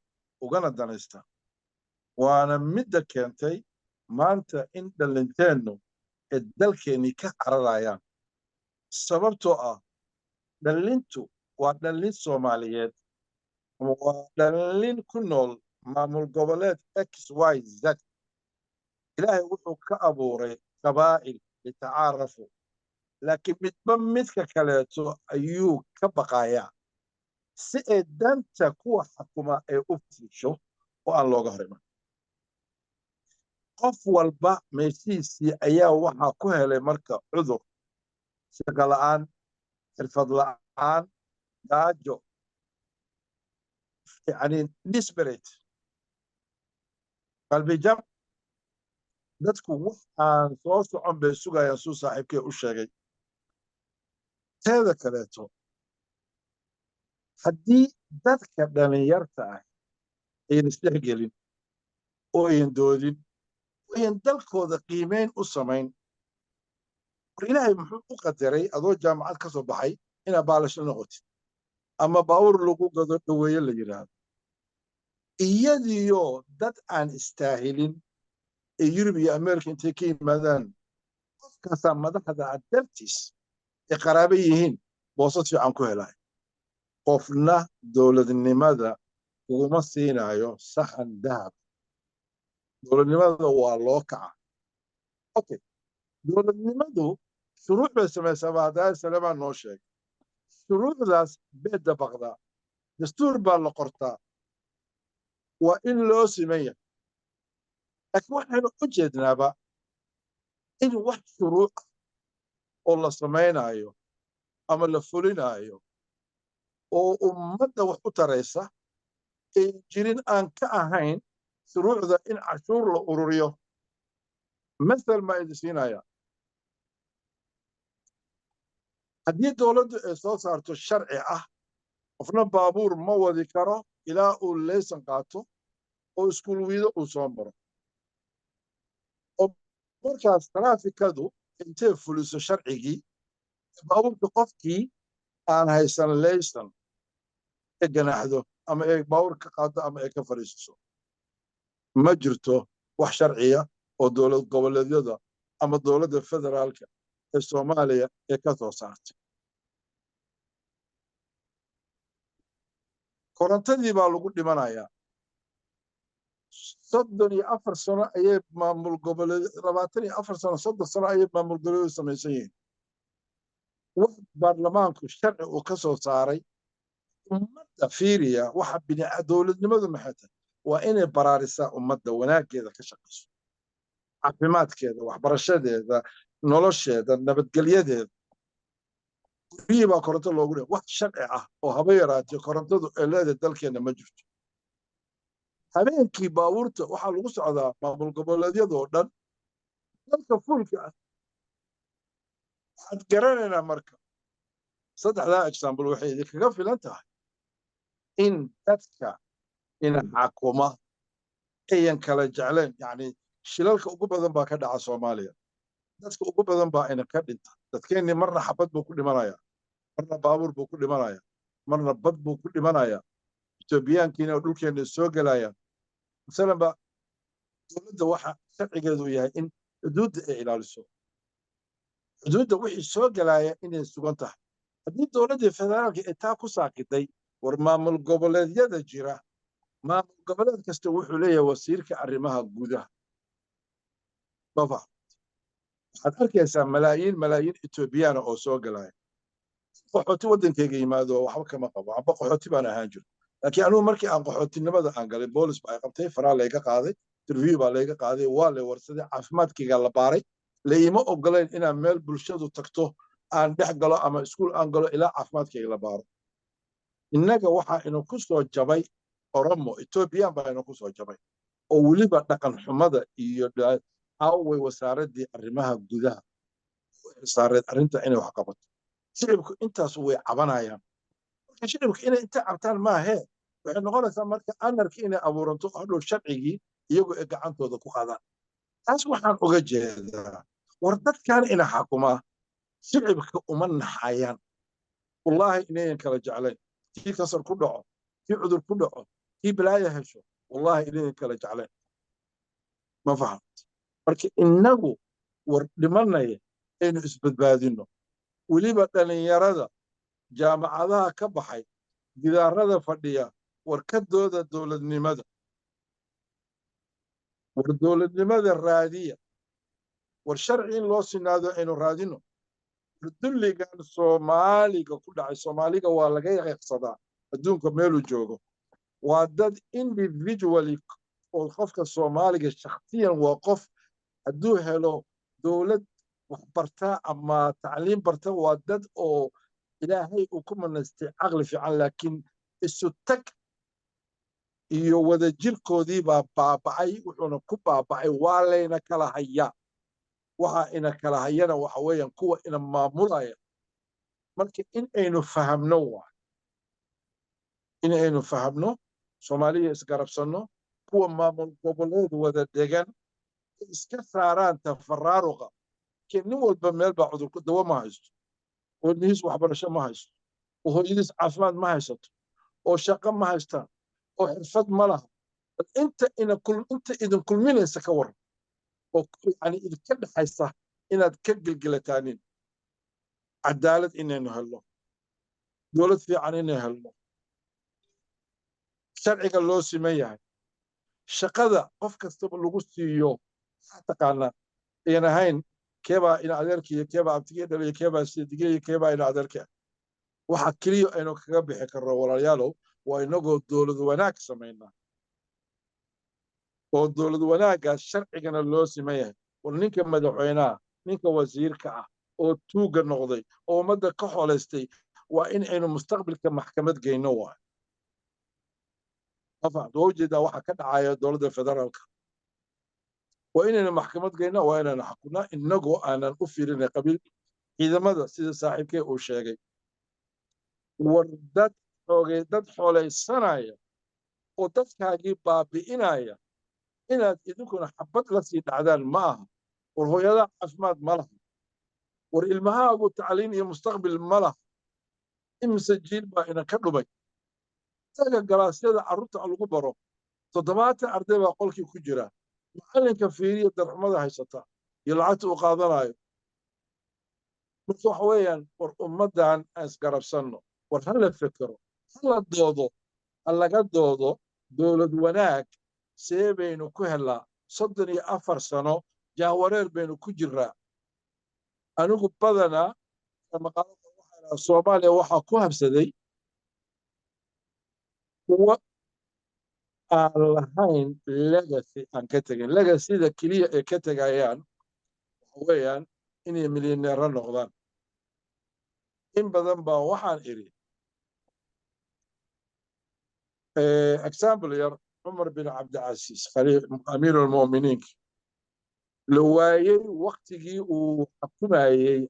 ugana danaystaan waana midda keentay maanta in dhallinteennu ee dalkeennii ka cararayaan sababtoo ah dhallintu waa dhallin soomaaliyeed waa dhallin ku nool maamul goboleed xyz ilaahay wuxuu ka abuuray qabaa'il litacaarafu laakiin midba midka kaleeto ayuu ka baqayaa si ay danta kuwa xukuma ay u fusho oo aan looga hor iman qof walba meeshiisii ayaa waxaa ku helay marka cudur shaqo la'aan xirfad la'aan gaajo yani disparate qalbijab dadku waxaan soo socon bay sugayaan suu saaxiibkee u sheegay teeda kaleeto haddii dadka dhalinyarta ah ayan isdhexgelin oo ayan doodin oo ayan dalkooda qiimeyn u samayn war ilaahay muxuu u qadaray adoo jaamacad ka soo baxay inaad baalasho noqotid ama baawur lagu gado dhaweeye la yidhaahdo iyadiyo dad aan istaahilin ee yurub iyo ameerika intay ka yimaadaan qofkaasaa madaxda ah dartiis ay qaraabo yihiin boosad fiican ku helay qofna dowladnimada uguma siinayo saxan dahab dowladnimada waa loo kaca okay dowladnimadu shuruuc bay samaysaa baadaaya saleebaan noo sheegay shuruucdaas bay dabaqdaa dastuur baa la qortaa وإن لو سمية لكن وحنا أجدنا بقى إن واحد شروع والله سمينا أيوه أما اللي فلنا أيوه وأمتنا وحو تريسة جيرين أن كأهين شروع ذا إن عشور لأوروريو مثل ما يدسينا يا هدي دولة soo saarto sharci ah qofna baabuur ma wadi karo ilaa uu leysan qaato oo iskuul wiido uu soo maro oo markaas taraafikadu intay fuliso sharcigii baabuurka qofkii aan haysan leysan ee ganaaxdo ama ee baabuur ka qaado ama ee ka fariisiso ma jirto wax sharciya oo dowlad goboleedyada ama dowladda federaalka ee Soomaaliya ee ka soo saartay korontadii baa lagu dhimanayaa 34 sano ayay maamul goboleed 24 sano 30 sano ayay maamul goboleed samaysan yihiin wax baarlamaanku sharci uu ka soo saaray ummadda fiiriya waxa dowladnimadu maxay tahay waa inay baraarisaa ummadda wanaageeda ka shaqeyso caafimaadkeeda waxbarashadeeda nolosheeda nabadgelyadeeda guriyii baa koronto loogu leeyahay wax sharci ah oo haba yaraatee korontadu ee leedahay dalkeena ma jirto habeenkii baabuurta waxaa lagu socdaa maamul goboleedyadoo dhan dalka fuulka ah waxaad garanaynaa marka saddexdaa example waxay idinkaga filan tahay in dadka ina xakuma ayan kala jecleen yacni shilalka ugu badan baa ka dhaca Soomaaliya dadka ugu badan baa ina ka dhinta dadkeenni marna xabad buu ku dhimanaya marna baabuur buu ku dhimanaya marna bad buu ku dhimanaya Itoobiyaankiina dhulkeena soo galaya masalan ba dowladda waxa sharcigeedu yahay in xuduudda ay ilaaliso xuduudda wixii soo galaya inay sugan tahay haddii dowladda federaalka ay taa ku saaqiday war maamul goboleedyada jira maamul goboleed kasta wuxuu leeyahay wasiirka arrimaha gudaha baba waxaad arkaysaa malaayiin Itoobiyana oo soo galaya qaxooti waddankayga yimaado waxba kama qabo amba qaxooti baan ahaan jiro laakiin anugu markii aan qaxootinimada aan galay boolis baa ay qabtay faraa layga qaaday interview baa layga qaaday waa la warsaday caafimaadkayga la baaray layma ogolayn inaan meel bulshadu tagto aan dhex galo ama iskuul aan galo ilaa caafimaadkayga la baaro innaga waxaa inu ku soo jabay oromo Etoobiyaan baa inu ku soo jabay oo weliba dhaqan xumada iyo away wasaaradii arrimaha gudaha saareed arrinta inay wax qabato shicibku intaas way cabanayaan marka shicibku inay inta cabtaan maahe waxay noqonaysaa marka anarki inay abuuranto hadhow sharcigii iyagu ee gacantooda ku qaadaan taas waxaan uga jeedaa war dadkan ina xakumaa shicibka uma naxayaan wallaahi inayan kala jeclayn kii kasar ku dhaco kii cudur ku dhaco kii balaaya hesho wallaahi inayan kala jeclayn ma fahamt marka innagu war dhimanaya aynu isbadbaadino weliba dhalinyarada jaamacadaha ka baxay gidaarada fadhiya war ka dooda dowladnimada war dowladnimada raadiya war sharci in loo sinaado aynu raadino war dulligan Soomaaliga ku dhacay Soomaaliga waa laga yaqsadaa adduunka meeluu joogo waa dad individually oo qofka Soomaaliga shakhsiyan waa qof hadduu helo dowlad wax barta ama tacliin barta waa dad oo ilaahay uu ku manaystay caqli fiican laakiin isu tag iyo wada jirkoodii baa baaba'ay wuxuuna ku baaba'ay waa layna kala hayaa waxa ina kala hayana waxa weeyaan kuwa ina maamulaya marka in aynu fahamno waa in aynu fahamno Soomaaliya isgarabsano kuwa maamul goboleed wada degan iska saaraan tafaraaruqa nin walba meel baa cudur ku dawo ma haysto oo niis waxbarasho ma haysto oo hooyadiis caafimaad ma haysato oo shaqo ma haystaan oo xirfad ma laha inta idin kulminaysa ka waran oo yani idinka dhaxaysa inaad ka gelgelataanin cadaalad inaynu helno dowlad fiican inay helno sharciga loo siman yahay shaqada qof kastaba lagu siiyo taqaanaa ayaan ahayn keebaa ina adeerkiiyo keebaa abtigiyo dhaliyo keebaa sidigiyo keebaa ina adeerka waxa keliya aynu kaga bixi karno walaalayaalow waa inagoo dowlad wanaag samaynaa oo dowlad wanaaggaas sharcigana loo siman yahay war ninka madaxweynaha ninka wasiirka ah oo tuuga noqday oo ummadda ka xoolaystay waa in aynu mustaqbalka maxkamad geyno waay afad waa ujeedaa waxa ka dhacaya dowladda federaalka waa inaynu maxkamad geyno waa inaynu xakunaa innagoo aanan u fiirinay qabiil ciidamada sida saaxiibkee uu sheegay war dad xoolaysanaya oo dadkaagii baabi'inaya inaad idinkuna xabad la sii dhacdaan ma aha war hooyada caafimaad ma laha war ilmahaagu tacliin iyo mustaqbil ma laha imise jiil baa idinka dhumay isaga galaasyada carruurta lagu baro 70 arday baa qolkii ku jira macallinka fiiriya darxumada haysata iyo lacagta uu qaadanayo marka waxa weeyaan war ummaddan aan isgarabsanno war ha la fekero ha la doodo ha laga doodo dowlad wanaag see baynu ku helaa 34 sano jahwareer baynu ku jiraa anigu badanaa maqaalada waxaa Soomaaliya waxaa ku habsaday kuwa aan lahayn legacy aan ka tegin legacyda keliya ee ka tegayaan waxa weeyaan inay milyaneero noqdaan in badan baa waxaan idhi example yar cumar bin cabdicasiis amiir almu'miniin la waayey waqtigii uu xukumayey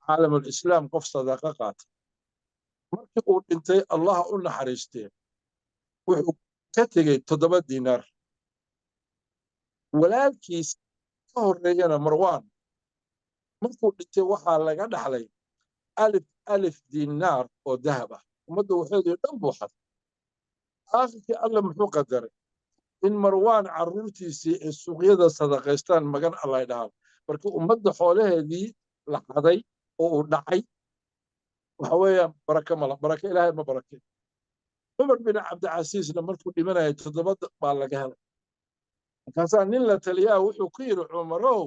caalam alislaam qof sadaqa qaata markii uu dhintay allaha u naxariistee wuxuu ka tegey 7 diinaar walaalkiis ka horreeyana marwaan markuu dhintay waxaa laga dhaxlay alif diinaar oo dahab ah ummadda waxeedii dhan buu xaday aakhirkii alle muxuu qadaray in marwaan carruurtiisii ay suuqyada sadaqaystaan magan allay dhahaan marka ummadda xoolaheedii la xaday oo uu dhacay waxa weeyaan baraka mala baraka ilaahay ma barake cumar bin cabdicasiisna markuu dhimanayay 7 baa laga helay markaasaa nin la taliyaa wuxuu ku yidhi cumarow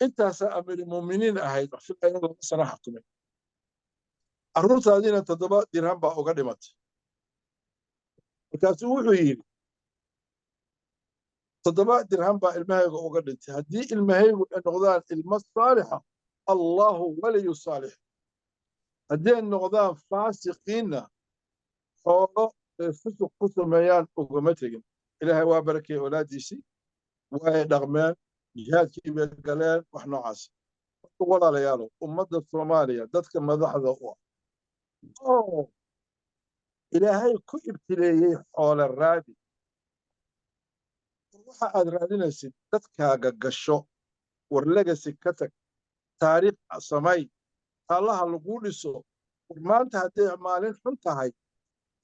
intaasaa amiirulmu'miniin ahayd wax filayna 2 sano xakumay carruurtaadiina 7 dirham baa uga dhimatay markaasuu wuxuu yidhi 7 dirham baa ilmahayga uga dhintay haddii ilmahaygu ay noqdaan ilmo saalixa allahu waliyu saalix haddii ay noqdaan faasiqiinna xoolo ay fusuq ku sameeyaan ugama tegin ilaahay waa barakay awlaadiisii way dhaqmeen jihaadkii bay galeen wax noocaas marka walaalayaalow ummadda Soomaaliya dadka madaxda u ah oo ilaahay ku ibtileeyey xoolo raadi waxa aad raadinaysid dadkaaga gasho war legacy ka tag taariikh samay allaha lagu dhiso war maanta hadday maalin xun tahay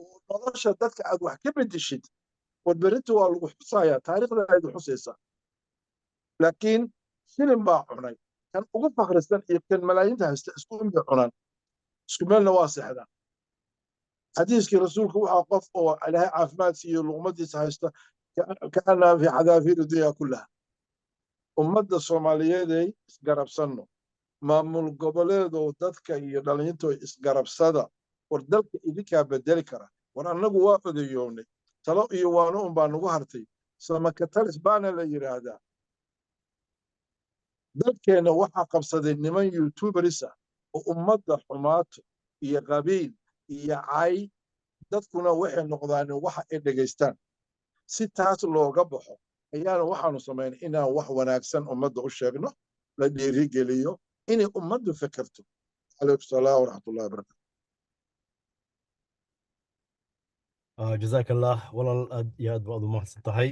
oo nolosha dadka aad wax ka bedeshid war berrinta waa lagu xusayaa taariikhda aad xusaysaa laakiin shilin baa cunay kan ugu fakrisan iyo kan malaayiinta haysta isku inbay cunaan isku meelna waa seexdaan xadiiskii rasuulku waxaa qof oo ilaahay caafimaad siiyo luqmadiisa haysta كأنها في حذافير الدنيا كلها ummadda Soomaaliyeed isgarabsanno maamul goboleedo dadka iyo dhalinyarto isgarabsada war dalka idinka bedeli kara war annagu waa odayoonay talo iyo waano baa nagu hartay samaka talis baana la yiraahdaa dalkeena waxa qabsaday niman youtubers oo ummadda xumaato iyo qabiil iyo cay dadkuna waxay noqdaan waxa ay dhageystaan si taas looga baxo ayaana waxaanu samaynay inaan wax wanaagsan ummadda u sheegno la dhiirigeliyo inay ummaddu fakarto calaykum salaam waraxmatullahi wabarakaatu jazaak allah walaal aad iyo aad baad u mahadsan tahay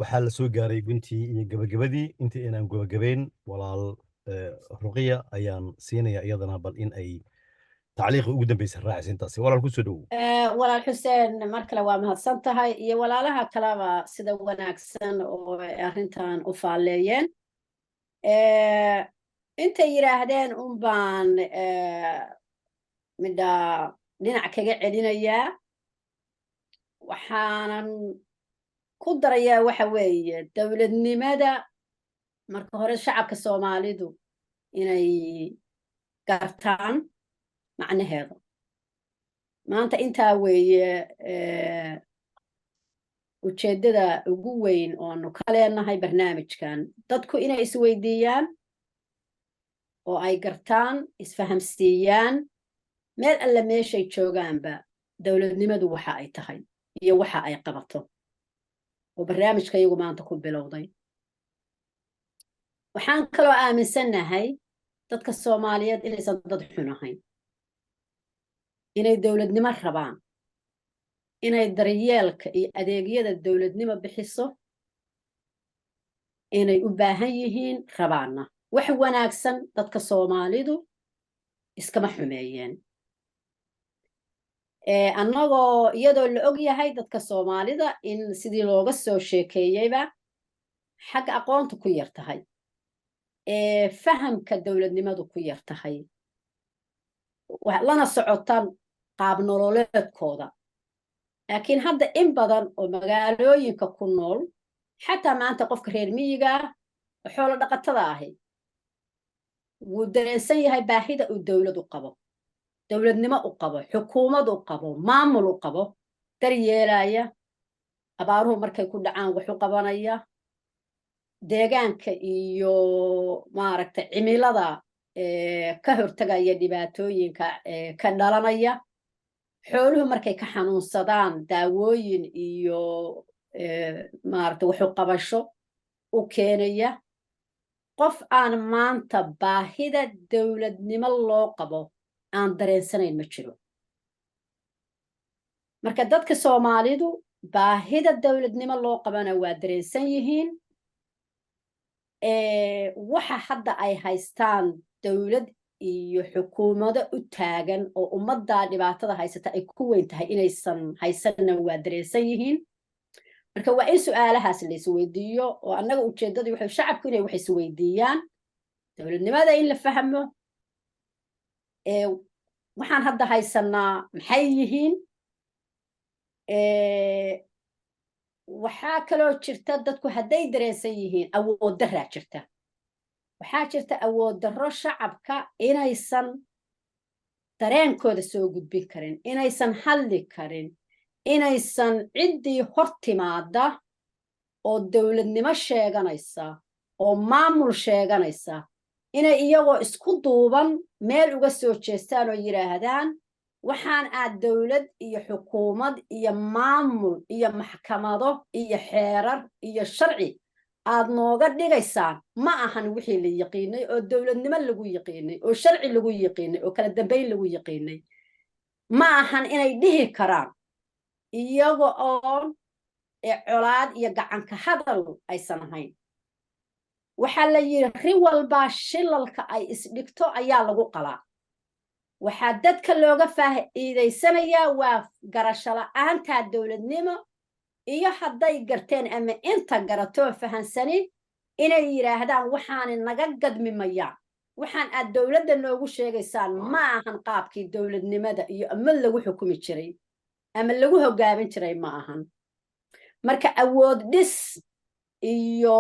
waxaa la soo gaaray guntii iyo gabagabadii intii inaan gabagabeyn walaal ruqiya ayaan siinaya iyadana bal in ay تعليق ugu dambeysay raacis intaasi walaal ku soo dhawow walaal xuseen mar kale waa mahadsan tahay iyo walaalaha kaleba sida wanaagsan oo arrintan u faaleeyeen intay yiraahdeen un baan midda dhinac kaga celinayaa waxaanan ku darayaa waxa weeye dowladnimada marka hore shacabka Soomaalidu inay gartaan macnaheedu maanta intaa weeye ujeeddada ugu weyn oo aanu ka leenahay barnaamijkan dadku inay isweydiiyaan oo ay gartaan isfahamsiiyaan meel alle meeshay joogaanba dowladnimadu waxa ay tahay iyo waxa ay qabato oo barnaamijka iyagu maanta ku bilowday waxaan kaloo aaminsannahay dadka Soomaaliyeed inaysan dad xun ahayn inay dowladnimo rabaan inay daryeelka iyo adeegyada dowladnimo bixiso inay u baahan yihiin rabaana wax wanaagsan dadka Soomaalidu iskama xumeeyeen annagoo iyadoo la og yahay dadka Soomaalida in sidii looga soo sheekeeyayba xag aqoonta ku yar tahay fahamka dowladnimadu ku yar tahay lana socotaan qaab nololeedkooda laakiin hadda in badan oo magaalooyinka ku nool xataa maanta qofka reer miyiga ah xoolo dhaqatada ahi wuu dareensan yahay baahida uu dowlad u qabo dowladnimo u qabo xukuumad u qabo maamul u qabo daryeelaya abaaruhu markay ku dhacaan wax u qabanaya deegaanka iyo maaragtay cimilada ka hortagaya dhibaatooyinka ka dhalanaya xooluhu markay ka xanuunsadaan daawooyin iyo maaragtay wax u qabasho u keenaya qof aan maanta baahida dowladnimo loo qabo aan dareensanayn ma jiro marka dadka Soomaalidu baahida dowladnimo loo qabana waa dareensan yihiin waxa hadda ay haystaan dowlad iyo xukuumado u taagan oo ummadda dhibaatada haysata ay ku weyn tahay inaysan haysanna waa dareensan yihiin marka waa in su'aalahaas la isweydiiyo oo annaga ujeeddadu waxay shacabku inay wax isweydiiyaan dowladnimada in la fahmo waxaan hadda haysanaa maxay yihiin waxaa kaloo jirta dadku hadday dareensan yihiin awood darraa jirta waxaa jirta awood darro shacabka inaysan dareenkooda soo gudbin karin inaysan hadli karin inaysan ciddii hor timaada oo dowladnimo sheeganaysa oo maamul sheeganaysa inay iyagoo isku duuban meel uga soo jeestaan oo yidhaahdaan waxaan aad dowlad iyo xukuumad iyo maamul iyo maxkamado iyo xeerar iyo sharci aad nooga dhigaysaan ma ahan wixii la yaqiinay oo dowladnimo lagu yaqiinay oo sharci lagu yaqiinay oo kala dambeyn lagu yaqiinay ma ahan inay dhihi karaan iyaga oon colaad iyo gacanka hadal aysan ahayn waxaa la yidhi ri walbaa shilalka ay isdhigto ayaa lagu qalaa waxaa dadka looga faa'iidaysanayaa waa garasho la'aanta dowladnimo iyo hadday garteen ama inta garatoo fahansanin inay yidhaahdaan waxaana naga gadmimayaan waxaan aad dowladda noogu sheegaysaan ma ahan qaabkii dowladnimada iyo ama lagu xukumi jiray ama lagu hogaamin jiray ma ahan marka awood dhis iyo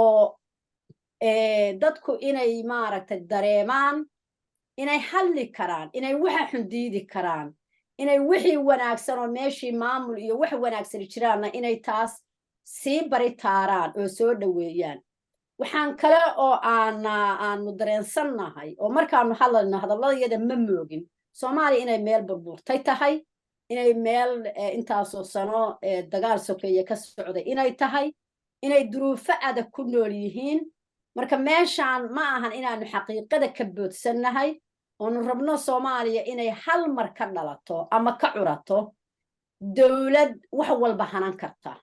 dadku inay maaragtay dareemaan inay hadli karaan inay waxa xun diidi karaan inay wixii wanaagsan oo meeshii maamul iyo wax wanaagsan jiraanna inay taas sii bari taaraan oo soo dhaweeyaan waxaan kale oo aanu dareensannahay oo markaanu hadlayno hadalladayada ma moogin Soomaaliya inay meel burburtay tahay inay meel intaasoo sano dagaal sokeeye ka socday inay tahay inay duruufo adag ku nool yihiin marka meeshaan ma ahan inaanu xaqiiqada ka boodsannahay oonu rabno Soomaaliya inay hal mar ka dhalato ama ka curato dowlad wax walba hanan karta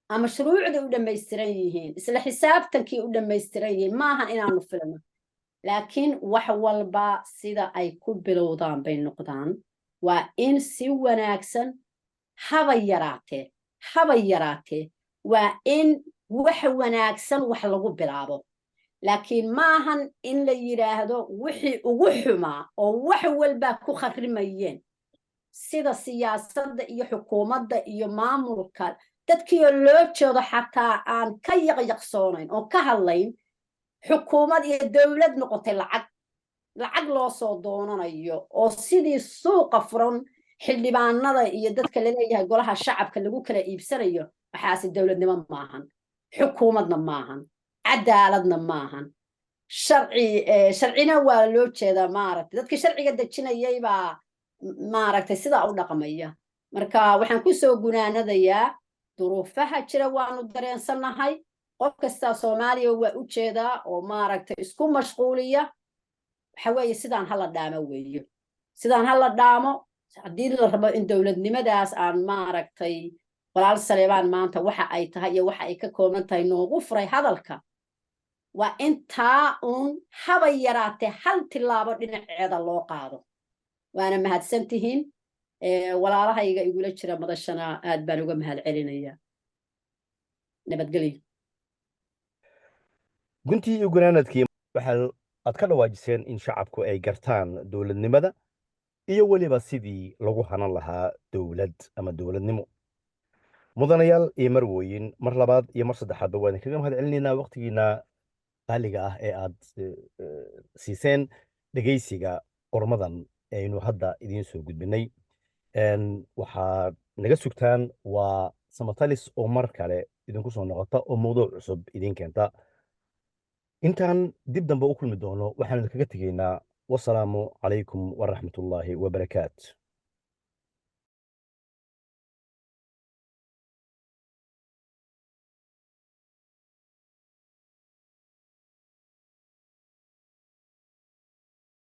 ama shuruucda u dhammaystiran yihiin isla xisaabtankii u dhammaystiran yihiin ma ahan inaanu filno laakiin wax walba sida ay ku bilowdaan bay noqdaan waa in si wanaagsan haba yaraatee waa in wax wanaagsan wax lagu bilaabo laakiin ma ahan in la yiraahdo wixii ugu xumaa oo wax walba ku kharimayeen sida siyaasadda iyo xukuumadda iyo maamulka dadkii loo jeedo xataa aan ka yaqyaqsoonayn oo ka hadlayn xukuumad iyo dowlad noqotay lacag loo soo doonanayo oo sidii suuqa furan xildhibaanada iyo dadka la leeyahay golaha shacabka lagu kala iibsanayo waxaasi dowladnimo maahan xukuumadna maahan cadaaladna maahan sharcina waa loo jeedaa maaragtay dadkii sharciga dejinayay baa maaragtay sidaa u dhaqmaya marka waxaan ku soo gunaanadayaa duruufaha jira waanu dareensannahay qof kastaa soomaaliya waa u jeedaa oo maaragtay isku mashquuliya waxa weeye sidaan hala dhaamo weeyo sidaan hala dhaamo haddii la rabo in dowladnimadaas aan maaragtay walaal Saleebaan maanta waxa ay tahay iyo waxa ay ka kooban tahay noogu furay hadalka waa intaa uun haba yaraatee hal tilaabo dhinaceeda loo qaado waana mahadsantihiin walaalahayga igula jira madashana aad baan uga mahad celinayaa nabadgelyo guntii iyo gunaanadkii waxaa aad ka dhawaajiseen in shacabku ay gartaan dowladnimada iyo weliba sidii lagu hanan lahaa dowlad ama dowladnimo mudanayaal iyo marwooyin mar labaad iyo mar saddexaadba waan kaga mahad celinaynaa waqtigiina qaaliga ah ee aad siiseen dhegaysiga qormadan aynu hadda idiin soo gudbinay waxaad naga sugtaan waa samatalis oo mar kale idinku soo noqota oo mawduuc cusub idiin keenta intaan dib dambe u kulmi doono waxaanu kaga tegaynaa wasalaamu calaykum waraxmatullaahi wabarakaatu